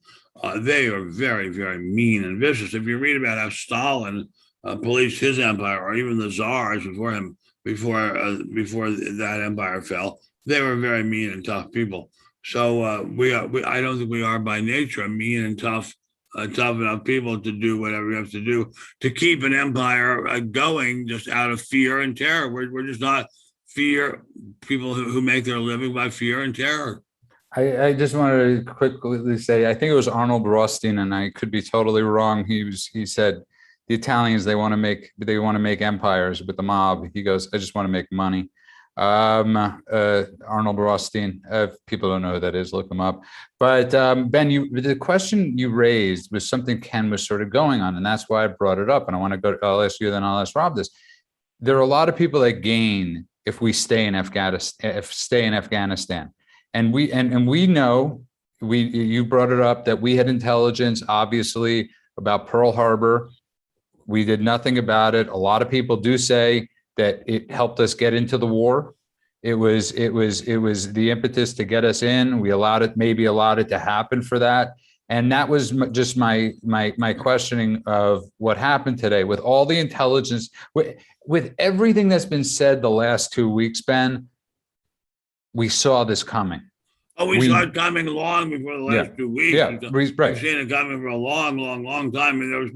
S4: They are very, very mean and vicious. If you read about how Stalin policed his empire, or even the czars before him, before that empire fell, they were very mean and tough people. So I don't think we are by nature mean and tough enough people to do whatever we have to do to keep an empire going just out of fear and terror. We're just not people who make their living by fear and terror.
S1: I just wanted to quickly say, I think it was Arnold Rothstein, and I could be totally wrong. He said the Italians, they want to make empires with the mob. He goes, I just want to make money. Arnold Rothstein, if people don't know who that is, look him up. But Ben, the question you raised was something Ken was sort of going on, and that's why I brought it up. And I want to go, I'll ask you, then I'll ask Rob this. There are a lot of people that gain if we stay in Afghanistan. And we know, you brought it up, that we had intelligence, obviously, about Pearl Harbor. We did nothing about it. A lot of people do say that it helped us get into the war. It was the impetus to get us in. We allowed it to happen for that. And that was just my questioning of what happened today with all the intelligence, with everything that's been said the last 2 weeks, Ben. We saw this coming.
S4: Oh, we saw it coming long before the last 2 weeks.
S1: Yeah, right.
S4: We've seen it coming for a long, long, long time. And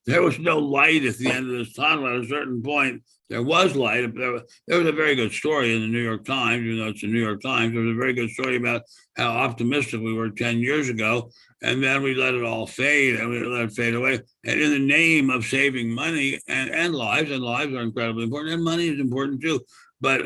S4: there was no light at the end of this tunnel. At a certain point, there was light. There was a very good story in the New York Times, even though it's the New York Times. There was a very good story about how optimistic we were 10 years ago. And then we let it all fade, and we let it fade away. And in the name of saving money and lives are incredibly important, and money is important too. But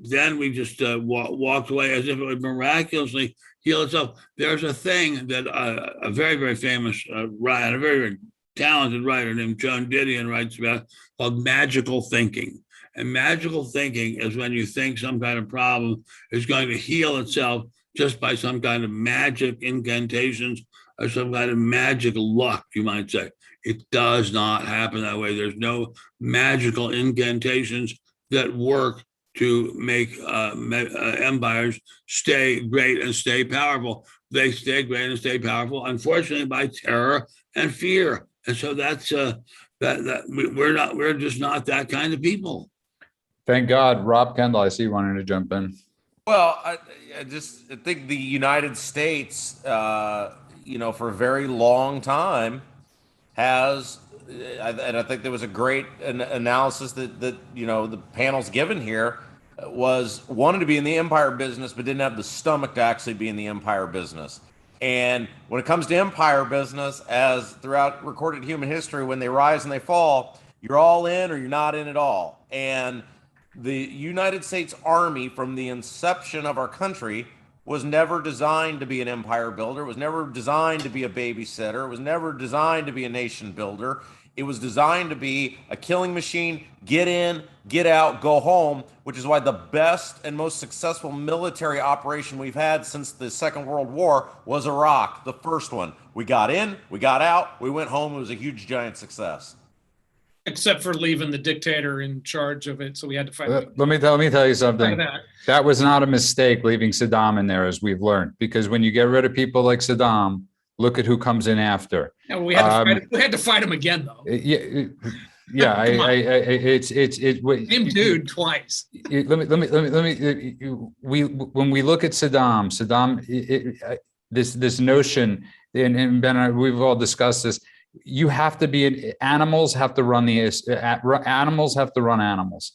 S4: then we just walked away as if it would miraculously heal itself. There's a thing that a very, very famous writer, a very, very talented writer named Joan Didion writes about, called magical thinking. And magical thinking is when you think some kind of problem is going to heal itself just by some kind of magic incantations or some kind of magic luck, you might say. It does not happen that way. There's no magical incantations that work to make empires stay great and stay powerful. They stay great and stay powerful, unfortunately, by terror and fear. And so that's we're just not that kind of people.
S1: Thank God. Rob Kendall, I see you wanting to jump in.
S2: Well, I think the United States, for a very long time has, and I think there was a great analysis that the panel's given here, wanted to be in the empire business, but didn't have the stomach to actually be in the empire business. And when it comes to empire business, as throughout recorded human history, when they rise and they fall, you're all in or you're not in at all. And the United States Army, from the inception of our country, was never designed to be an empire builder, was never designed to be a babysitter, was never designed to be a nation builder. It was designed to be a killing machine, get in, get out, go home, which is why the best and most successful military operation we've had since the Second World War was Iraq, the first one. We got in, we got out, we went home. It was a huge, giant success.
S3: Except for leaving the dictator in charge of it, so we had to fight.
S1: Let me tell you something. That was not a mistake, leaving Saddam in there, as we've learned, because when you get rid of people like Saddam, look at who comes in after.
S3: Yeah, we had to fight him again, though.
S1: Same
S3: dude twice.
S1: When we look at Saddam, this notion, and Ben, we've all discussed this. You have to be animals have to run animals have to run animals.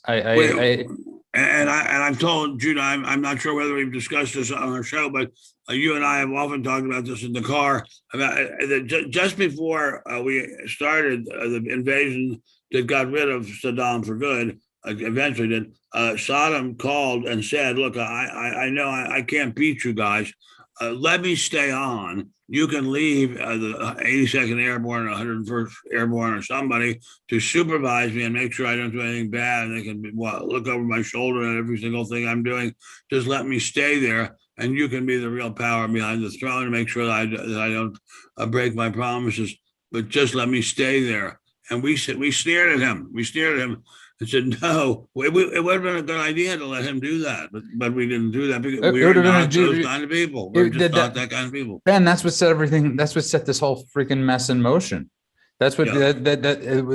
S4: And I've told Judah, I'm not sure whether we've discussed this on our show, but you and I have often talked about this in the car about just before we started the invasion that got rid of Saddam for good. Eventually did. Saddam called and said, "Look, I know I can't beat you guys. Let me stay on. You can leave the 82nd Airborne, 101st Airborne, or somebody to supervise me and make sure I don't do anything bad. And they can look over my shoulder at every single thing I'm doing. Just let me stay there, and you can be the real power behind the throne and make sure that I don't break my promises. But just let me stay there." And we sneered at him. We sneered at him and said, "No, it would have been a good idea to let him do that, but we didn't do that because we're not those kind of people. We're just not that kind of people."
S1: Ben, that's what set everything. That's what set this whole freaking mess in motion. That's what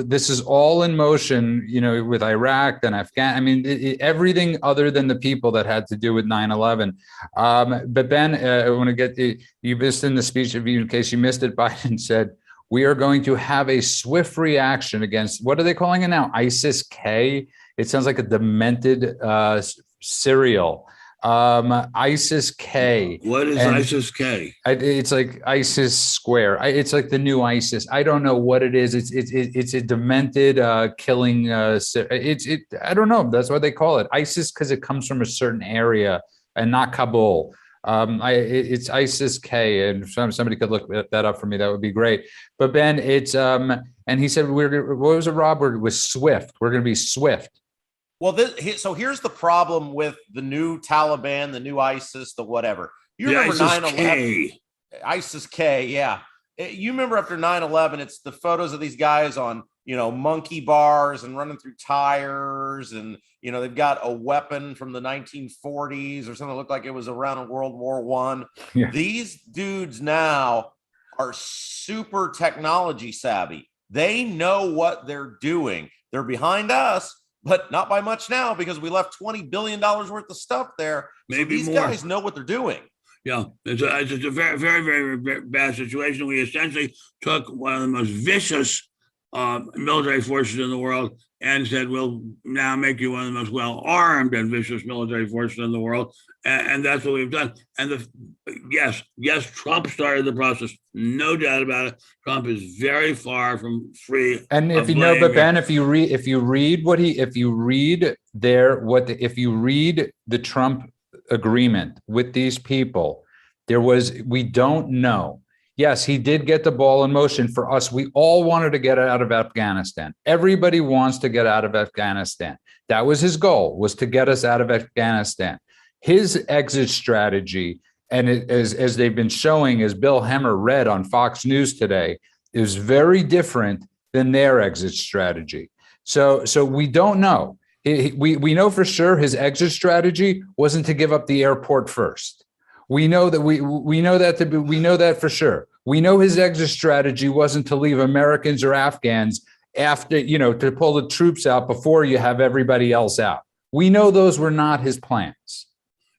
S1: this is all in motion. You know, with Iraq and Afghan. I mean, everything other than the people that had to do with 9/11. But Ben, I want to get you missed in the speech. In case you missed it, Biden said, "We are going to have a swift reaction against," what are they calling it now? ISIS-K. It sounds like a demented cereal. ISIS-K.
S4: What is ISIS-K?
S1: It's like ISIS Square. It's like the new ISIS. I don't know what it is. It's a demented killing. I don't know. That's what they call it. ISIS because it comes from a certain area and not Kabul. It's ISIS-K, and somebody could look that up for me. That would be great. But Ben, it's and he said what was it, Rob? It was swift. We're going to be swift.
S2: Well, so here's the problem with the new Taliban, the new ISIS, the whatever. You remember 9/11? ISIS-K, yeah. You remember after 9/11, it's the photos of these guys on, monkey bars and running through tires, and they've got a weapon from the 1940s or something that looked like it was around in World War I. Yeah. These dudes now are super technology savvy. They know what they're doing. They're behind us, but not by much now because we left $20 billion worth of stuff there.
S4: Maybe
S2: so these
S4: more.
S2: Guys know what they're doing.
S4: Yeah, it's a very, very, very bad situation. We essentially took one of the most vicious military forces in the world and said, "We'll now make you one of the most well-armed and vicious military forces in the world." And that's what we've done. And yes, Trump started the process. No doubt about it. Trump is very far from free.
S1: And if you know, but Ben, if you read the Trump agreement with these people, we don't know. Yes, he did get the ball in motion for us. We all wanted to get out of Afghanistan. Everybody wants to get out of Afghanistan. That was his goal, was to get us out of Afghanistan. His exit strategy, and as they've been showing, as Bill Hemmer read on Fox News today, is very different than their exit strategy. So we don't know. We know for sure his exit strategy wasn't to give up the airport first. We know that we know that for sure. We know his exit strategy wasn't to leave Americans or Afghans after, to pull the troops out before you have everybody else out. We know those were not his plans.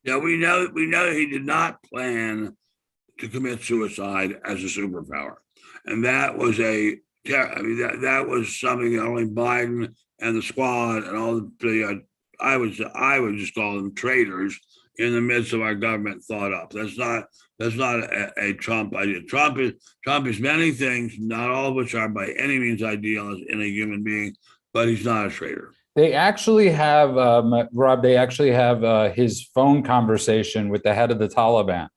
S4: Yeah, we know he did not plan to commit suicide as a superpower. And that was that was something that only Biden and the squad and all the I would just call them traitors in the midst of our government thought up. That's not a Trump idea. Trump is many things, not all of which are by any means ideal in a human being, but he's not a traitor.
S1: They actually have, Rob, his phone conversation with the head of the Taliban,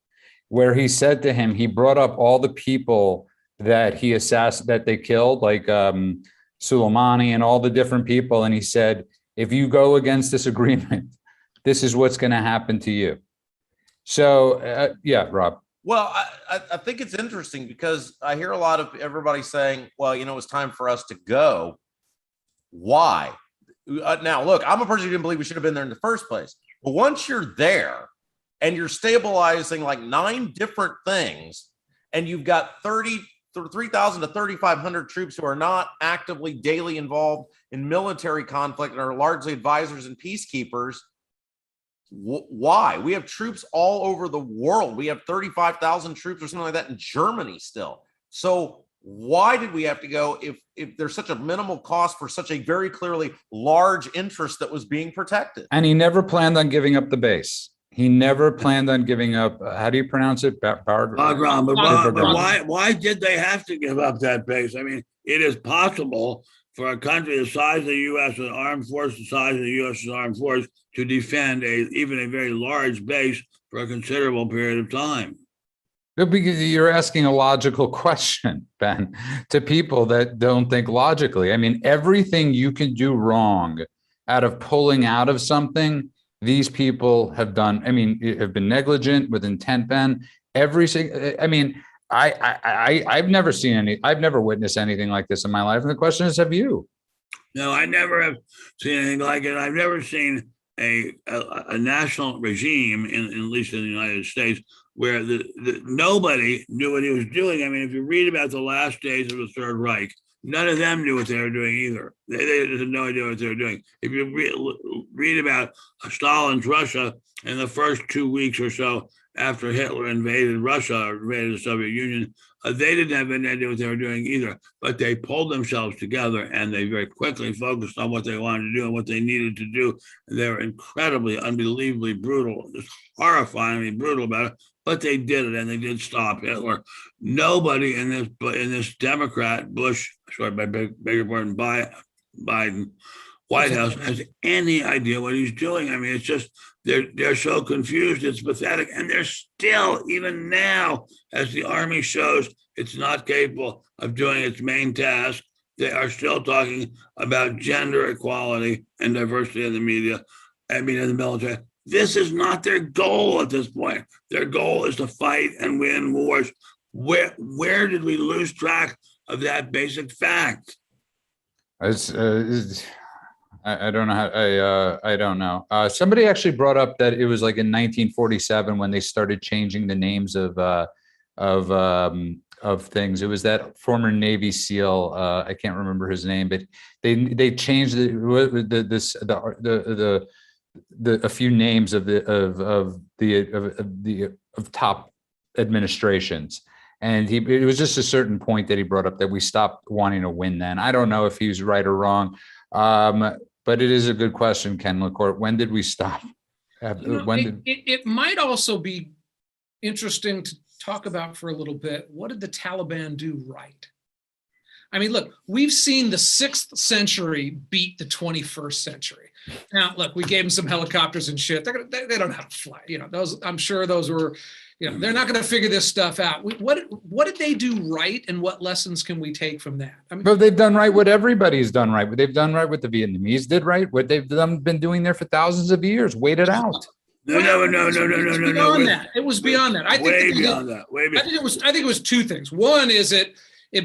S1: where he said to him, he brought up all the people that that they killed, like Soleimani and all the different people. And he said, if you go against this agreement, this is what's going to happen to you. So, yeah, Rob.
S2: Well, I think it's interesting because I hear a lot of everybody saying, well, it's time for us to go. Why? Now, look, I'm a person who didn't believe we should have been there in the first place. But once you're there and you're stabilizing like 9 different things, and you've got 3,000 to 3,500 troops who are not actively daily involved in military conflict and are largely advisors and peacekeepers, why? We have troops all over the world. We have 35,000 troops or something like that in Germany still. So why did we have to go if there's such a minimal cost for such a very clearly large interest that was being protected?
S1: And he never planned on giving up the base. He never planned on giving up. How do you pronounce it?
S4: Bagram. But why did they have to give up that base? I mean, it is possible for a country the size of the U.S. with an armed force the size of the U.S.'s armed force to defend even a very large base for a considerable period of time.
S1: Because you're asking a logical question, Ben, to people that don't think logically. I mean, everything you can do wrong out of pulling out of something, these people have done. I mean, have been negligent with intent, Ben. I mean, I've never seen I've never witnessed anything like this in my life. And the question is, have you?
S4: No, I never have seen anything like it. I've never seen a national regime, at least in the United States, where nobody knew what he was doing. I mean, if you read about the last days of the Third Reich, none of them knew what they were doing either. They had no idea what they were doing. If you read about Stalin's Russia in the first 2 weeks or so after Hitler invaded Russia or invaded the Soviet Union, they didn't have any idea what they were doing either. But they pulled themselves together and they very quickly focused on what they wanted to do and what they needed to do. And they were incredibly, unbelievably brutal, just horrifyingly brutal about it. But they did it, and they did stop Hitler. Nobody in this Democrat Biden White House has any idea what he's doing. I mean, it's just they're so confused. It's pathetic, and they're still, even now, as the army shows, it's not capable of doing its main task. They are still talking about gender equality and diversity in the media. I mean, in the military. This is not their goal at this point. Their goal is to fight and win wars. Where did we lose track of that basic fact?
S1: I don't know. I don't know. Somebody actually brought up that it was like in 1947 when they started changing the names of things. It was that former Navy SEAL. I can't remember his name, but they changed a few names of top administrations, and it was just a certain point that he brought up that we stopped wanting to win. Then I don't know if he's right or wrong, but it is a good question, Ken LaCourte. When did we stop?
S3: It might also be interesting to talk about for a little bit. What did the Taliban do right? I mean, look, we've seen the 6th century beat the 21st century. Now, look, we gave them some helicopters and shit. They don't know how to fly. You know, those. I'm sure those were. You know, they're not going to figure this stuff out. What did they do right, and what lessons can we take from that? I mean,
S1: but they've done right what everybody's done right. What they've done right, what the Vietnamese did right, what they've been doing there for thousands of years. Wait it out.
S4: No.
S3: Beyond that, it was beyond that. I think
S4: way beyond that.
S3: I think it was two things. One is it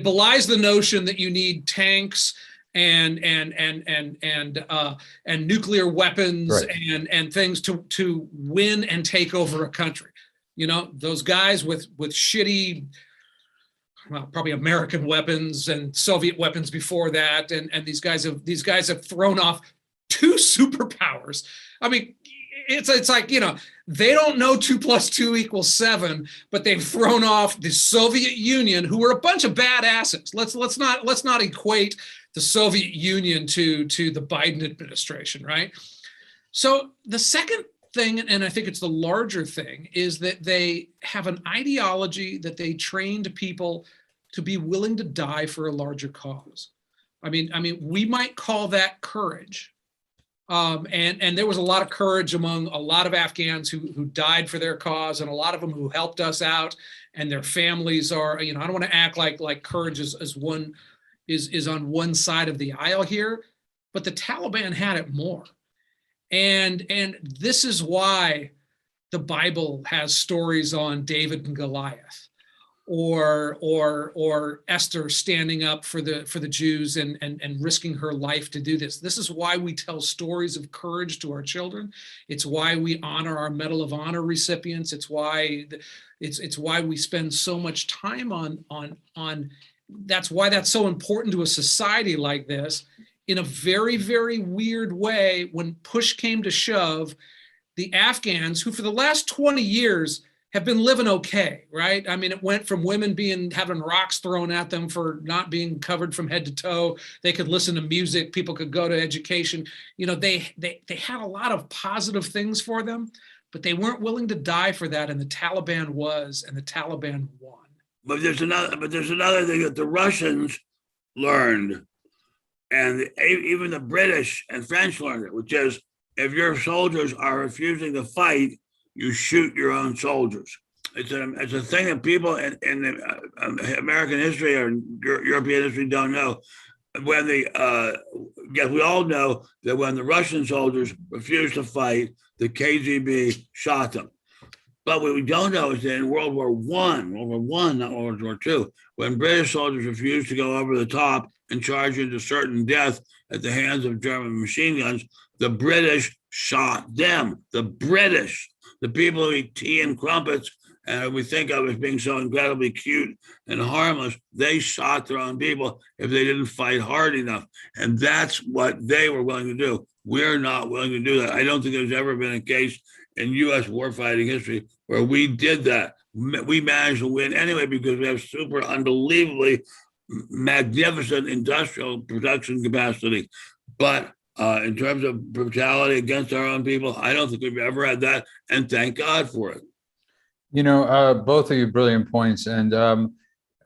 S3: belies the notion that you need tanks and nuclear weapons, right, and things to win and take over a country. You know, those guys with shitty, well, probably American weapons and Soviet weapons before that, and these guys have thrown off 2 superpowers. I mean, it's like, you know, they don't know 2 + 2 = 7, but they've thrown off the Soviet Union, who were a bunch of badasses. Let's not equate the Soviet Union to the Biden administration, right? So the second thing, and I think it's the larger thing, is that they have an ideology that they trained people to be willing to die for a larger cause. I mean, we might call that courage. And there was a lot of courage among a lot of Afghans who died for their cause, and a lot of them who helped us out, and their families are, you know, I don't want to act like courage is on one side of the aisle here, but the Taliban had it more. And this is why the Bible has stories on David and Goliath, or Esther standing up for the Jews and risking her life to do this. This is why we tell stories of courage to our children. It's why we honor our Medal of Honor recipients. It's why we spend so much time on that's why that's so important to a society like this. In a very, very weird way, when push came to shove, the Afghans, who for the last 20 years have been living okay, right? I mean, it went from women having rocks thrown at them for not being covered from head to toe. They could listen to music. People could go to education. You know, they had a lot of positive things for them, but they weren't willing to die for that. And the Taliban and the Taliban won.
S4: But there's another thing that the Russians learned, and even the British and French learned it, which is if your soldiers are refusing to fight, you shoot your own soldiers. It's a thing that people in American history or European history don't know. When we all know that when the Russian soldiers refused to fight, the KGB shot them. But what we don't know is that in World War I, not World War II, when British soldiers refused to go over the top and charge into certain death at the hands of German machine guns, the British shot them. The British, the people who eat tea and crumpets and we think of as being so incredibly cute and harmless, they shot their own people if they didn't fight hard enough. And that's what they were willing to do. We're not willing to do that. I don't think there's ever been a case in U.S. warfighting history where we did that. We managed to win anyway because we have super unbelievably magnificent industrial production capacity. But in terms of brutality against our own people, I don't think we've ever had that, and thank God for it.
S1: You know, both of you brilliant points, and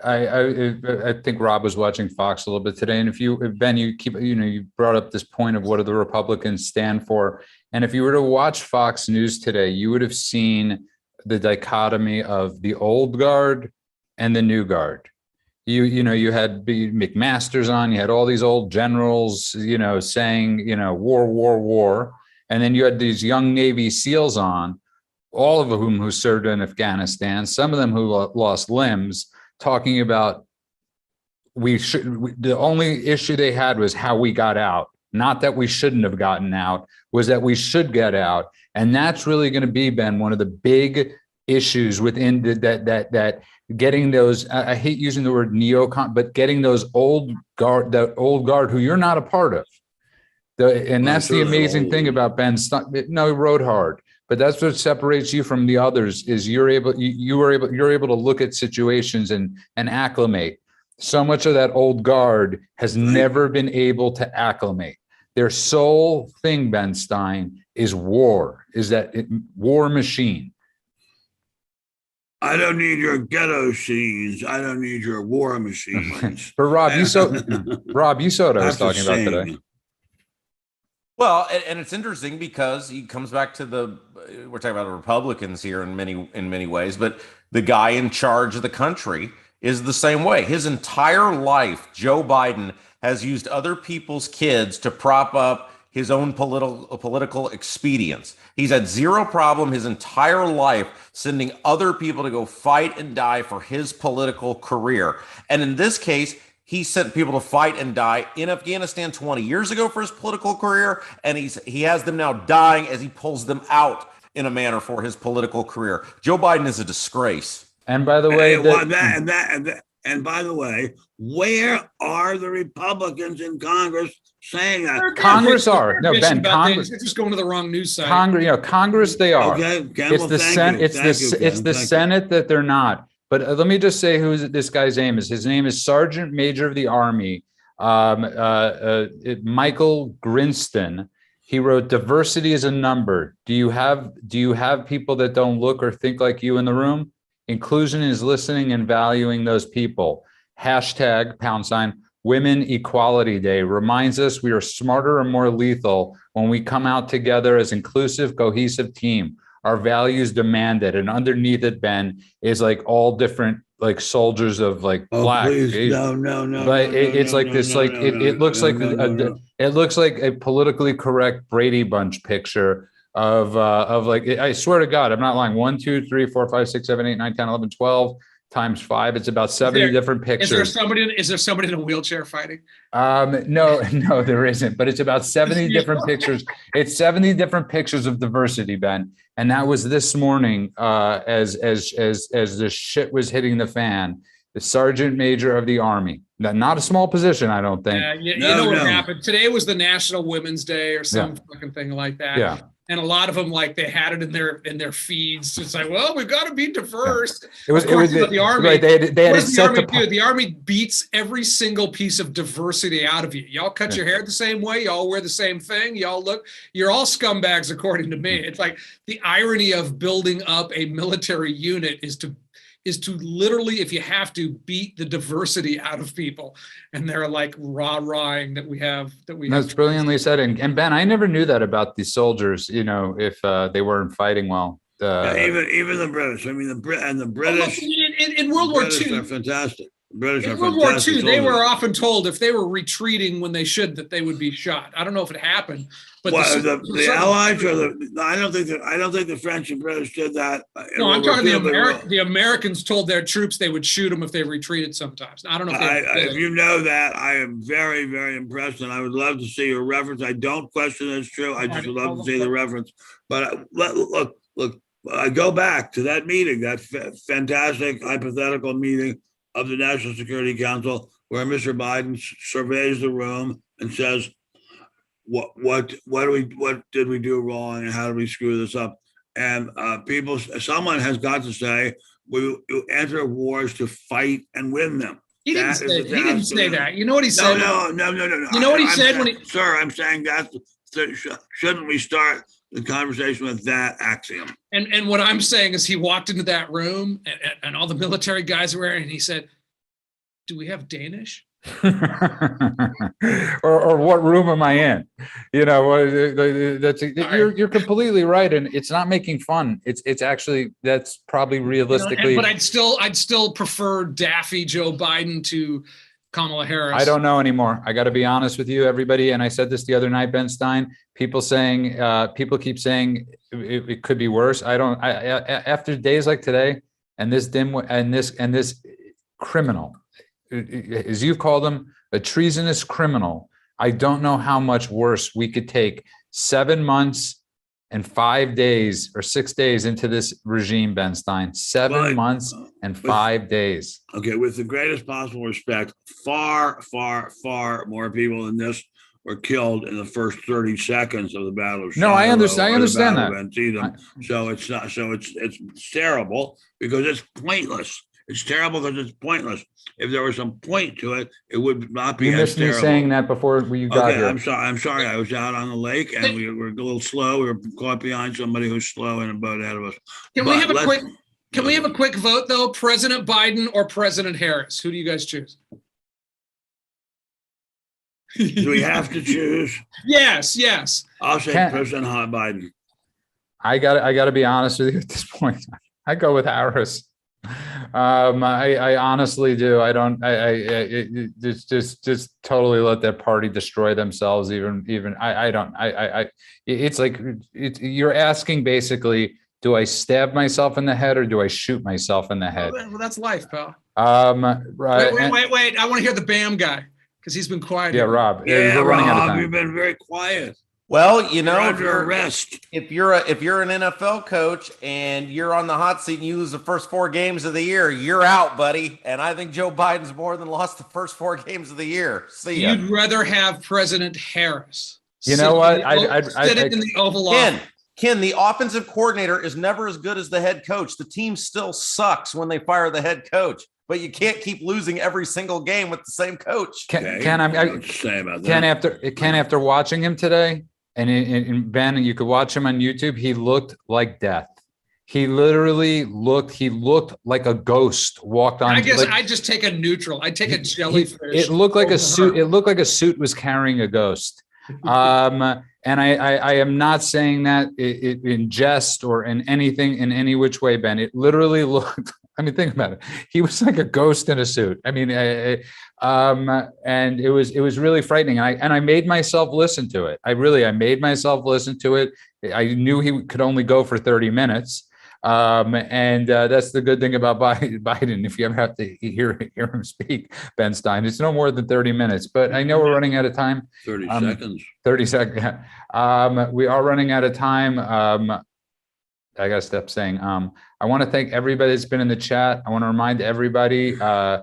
S1: I think Rob was watching Fox a little bit today, and if Ben, you brought up this point of what do the Republicans stand for, and if you were to watch Fox News today, you would have seen the dichotomy of the old guard and the new guard. You had McMaster's on, you had all these old generals, saying, war, war, war. And then you had these young Navy SEALs on, all of whom who served in Afghanistan, some of them who lost limbs, talking about the only issue they had was how we got out. Not that we shouldn't have gotten out, was that we should get out. And that's really going to be, Ben, one of the big issues within that getting those, I hate using the word neocon, but getting those old guard who you're not a part of. And that's the amazing thing about Ben Stein. No, he rode hard, but that's what separates you from the others is you're able to look at situations and acclimate. So much of that old guard has never been able to acclimate. Their sole thing, Ben Stein, is war, war machine.
S4: I don't need your ghetto scenes. I don't need your war machines.
S1: But Rob, you saw what I was talking about today.
S2: Well, and it's interesting because he comes back to we're talking about the Republicans here in many ways, but the guy in charge of the country is the same way. His entire life, Joe Biden has used other people's kids to prop up his own political expedience. He's had zero problem his entire life sending other people to go fight and die for his political career. And in this case, he sent people to fight and die in Afghanistan 20 years ago for his political career, and he has them now dying as he pulls them out in a manner for his political career. Joe Biden is a disgrace.
S1: And by the way,
S4: and by the way, where are the Republicans in Congress saying that?
S1: Congress are. No, Ben, Congress.
S3: They're just going to the wrong news site.
S1: Congress, they are.
S4: Okay,
S1: it's the Senate. It's the Senate that they're not. But let me just say who this guy's name is. His name is Sergeant Major of the Army, Michael Grinston. He wrote, "Diversity is a number. Do you have people that don't look or think like you in the room? Inclusion is listening and valuing those people. #, Women Equality Day reminds us we are smarter and more lethal when we come out together as inclusive, cohesive team. Our values demand it." And underneath it, Ben, is like all different like soldiers of like black.
S4: Please, no.
S1: But it's like this, like it looks like it looks like a politically correct Brady Bunch picture of like, I swear to God, I'm not lying. 1, 2, 3, 4, 5, 6, 7, 8, 9, 10, 11, 12 times 5. It's about 70 different pictures.
S3: Is there somebody in a wheelchair fighting?
S1: No, there isn't. But it's about 70 different pictures. It's 70 different pictures of diversity, Ben. And that was this morning, as the shit was hitting the fan. The Sergeant Major of the Army. Not a small position, I don't think.
S3: You know what happened? Today was the National Women's Day or some fucking thing like that.
S1: Yeah.
S3: And a lot of them, like, they had it in their feeds. It's like, well, we've got to be diverse.
S1: It was
S3: the Army.
S1: Right, they had
S3: What
S1: it
S3: does the
S1: set
S3: Army
S1: to
S3: do? The Army beats every single piece of diversity out of you. Y'all cut your hair the same way. Y'all wear the same thing. You're all scumbags, according to me. It's like the irony of building up a military unit is to literally, if you have to, beat the diversity out of people. And they're like rah-rahing that we have.
S1: That's brilliantly said. And Ben, I never knew that about the soldiers, if they weren't fighting well.
S4: Even the British. I mean, the British.
S3: In World War
S4: British
S3: II,
S4: are fantastic. British
S3: in
S4: are
S3: World War
S4: fantastic
S3: II, they
S4: soldiers.
S3: were often told if they were retreating when they should, that they would be shot. I don't know if it happened, but
S4: the Allies or I don't think the French and British did that.
S3: No, I'm talking the Americans told their troops they would shoot them if they retreated sometimes. I don't know
S4: if you know that. I am very, very impressed, and I would love to see your reference. I don't question it's true. I just would love to see the reference. But look, I go back to that meeting, that fantastic hypothetical meeting of the National Security Council, where Mr. Biden surveys the room and says, what did we do wrong, and how did we screw this up? And someone has got to say, we enter wars to fight and win them.
S3: He didn't say that. You know what he said?
S4: No.
S3: You know what he said
S4: Sir, I'm saying shouldn't we start the conversation with that axiom?
S3: And what I'm saying is, he walked into that room and all the military guys were there, and he said, "Do we have Danish?"
S1: or what room am I in? You're completely right, and it's not making fun. It's actually, that's probably realistically.
S3: But I'd still prefer Daffy Joe Biden to Kamala Harris.
S1: I don't know anymore. I got to be honest with you, everybody. And I said this the other night, Ben Stein. People keep saying it could be worse. After days like today, and this criminal, as you call them, a treasonous criminal, I don't know how much worse we could take 7 months and 5 days or 6 days into this regime, Ben Stein. 7 months and 5 days.
S4: Okay, with the greatest possible respect, far, far, far more people than this were killed in the first 30 seconds of the Battle of Shiloh.
S1: No, I understand that.
S4: So it's not. So it's terrible because it's pointless. It's terrible because it's pointless. If there was some point to it, it would not be.
S1: You missed me saying that before you got here.
S4: I'm sorry. I was out on the lake and we were a little slow. We were caught behind somebody who's slow in a boat ahead of us.
S3: Can we have a quick vote though? President Biden or President Harris? Who do you guys choose?
S4: Do we have to choose?
S3: Yes.
S4: I'll say President Biden. I
S1: got to be honest with you at this point. I go with Harris. I honestly do. I don't. Just totally let that party destroy themselves. I don't. It's like you're asking basically, do I stab myself in the head or do I shoot myself in the head?
S3: Well, that's life, pal.
S1: Right.
S3: Wait. I want to hear the BAM guy because he's been quiet.
S1: Yeah, Rob.
S4: Yeah,
S1: we're running out of time.
S4: You've been very quiet.
S2: Well,
S4: under arrest.
S2: If you're an NFL coach and you're on the hot seat and you lose the first 4 games of the year, you're out, buddy. And I think Joe Biden's more than lost the first 4 games of the year. See ya.
S3: You'd rather have President Harris.
S1: You know what?
S3: Sit in the Oval Office.
S2: Ken, the offensive coordinator is never as good as the head coach. The team still sucks when they fire the head coach, but you can't keep losing every single game with the same coach.
S1: Ken, after watching him today. And Ben, you could watch him on YouTube. He looked like death. He literally looked like a ghost walked on.
S3: I guess I just take a neutral. I take a jellyfish.
S1: It looked like a suit. It looked like a suit was carrying a ghost. And I am not saying that in jest or in anything, in any which way, Ben. It literally looked. I mean, think about it. He was like a ghost in a suit. I mean, and it was really frightening. And I made myself listen to it. I made myself listen to it. I knew he could only go for 30 minutes. And that's the good thing about Biden. If you ever have to hear him speak, Ben Stein, it's no more than 30 minutes. But I know we're running out of time.
S4: 30 seconds.
S1: 30 seconds. Yeah. We are running out of time. I got to stop saying. I want to thank everybody that's been in the chat. I want to remind everybody, Ben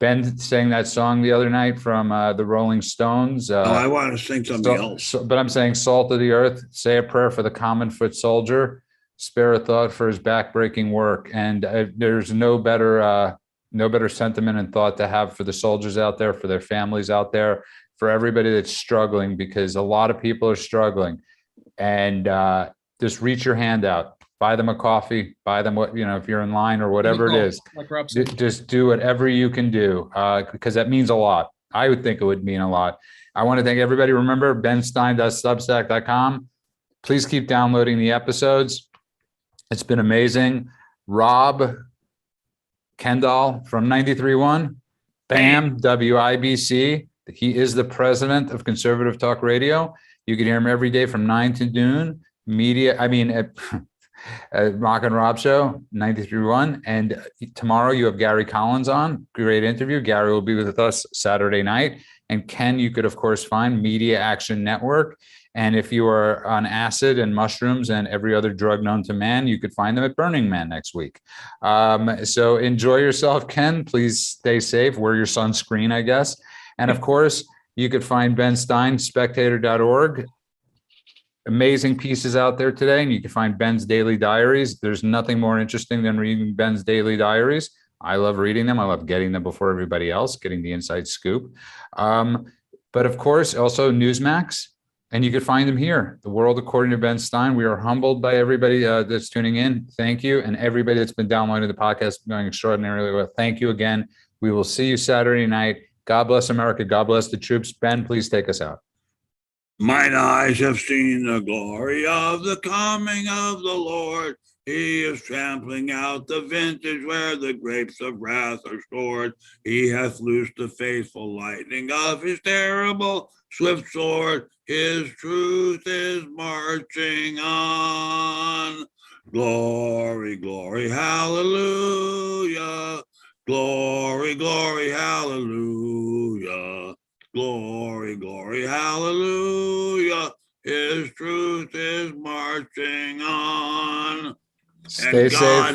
S1: Ben sang that song the other night from the Rolling Stones.
S4: I want to sing something else.
S1: But I'm saying salt of the earth, say a prayer for the common foot soldier, spare a thought for his backbreaking work. And there's no better sentiment and thought to have for the soldiers out there, for their families out there, for everybody that's struggling, because a lot of people are struggling. And just reach your hand out, buy them a coffee, buy them what, if you're in line or whatever it is,
S3: like Rob said.
S1: just do whatever you can do, because that means a lot. I would think it would mean a lot. I want to thank everybody. Remember, benstein.substack.com. Please keep downloading the episodes. It's been amazing. Rob Kendall from 93.1, BAM, WIBC. He is the president of Conservative Talk Radio. You can hear him every day from 9 to noon. At Rock and Rob Show, 93.1. And tomorrow you have Gary Collins on. Great interview. Gary will be with us Saturday night. And Ken, you could, of course, find Media Action Network. And if you are on acid and mushrooms and every other drug known to man, you could find them at Burning Man next week. So enjoy yourself, Ken. Please stay safe. Wear your sunscreen, I guess. And of course, you could find Ben Stein, spectator.org. Amazing pieces out there today. And you can find Ben's Daily Diaries. There's nothing more interesting than reading Ben's Daily Diaries. I love reading them. I love getting them before everybody else, getting the inside scoop. But of course, also Newsmax. And you can find them here. The World According to Ben Stein. We are humbled by everybody that's tuning in. Thank you. And everybody that's been downloading the podcast, going extraordinarily well. Thank you again. We will see you Saturday night. God bless America. God bless the troops. Ben, please take us out.
S4: Mine eyes have seen the glory of the coming of the Lord. He is trampling out the vintage where the grapes of wrath are stored. He hath loosed the faithful lightning of his terrible swift sword. His truth is marching on. Glory, glory, hallelujah. Glory, glory, hallelujah. Glory, glory, hallelujah. His truth is marching on.
S1: Stay safe.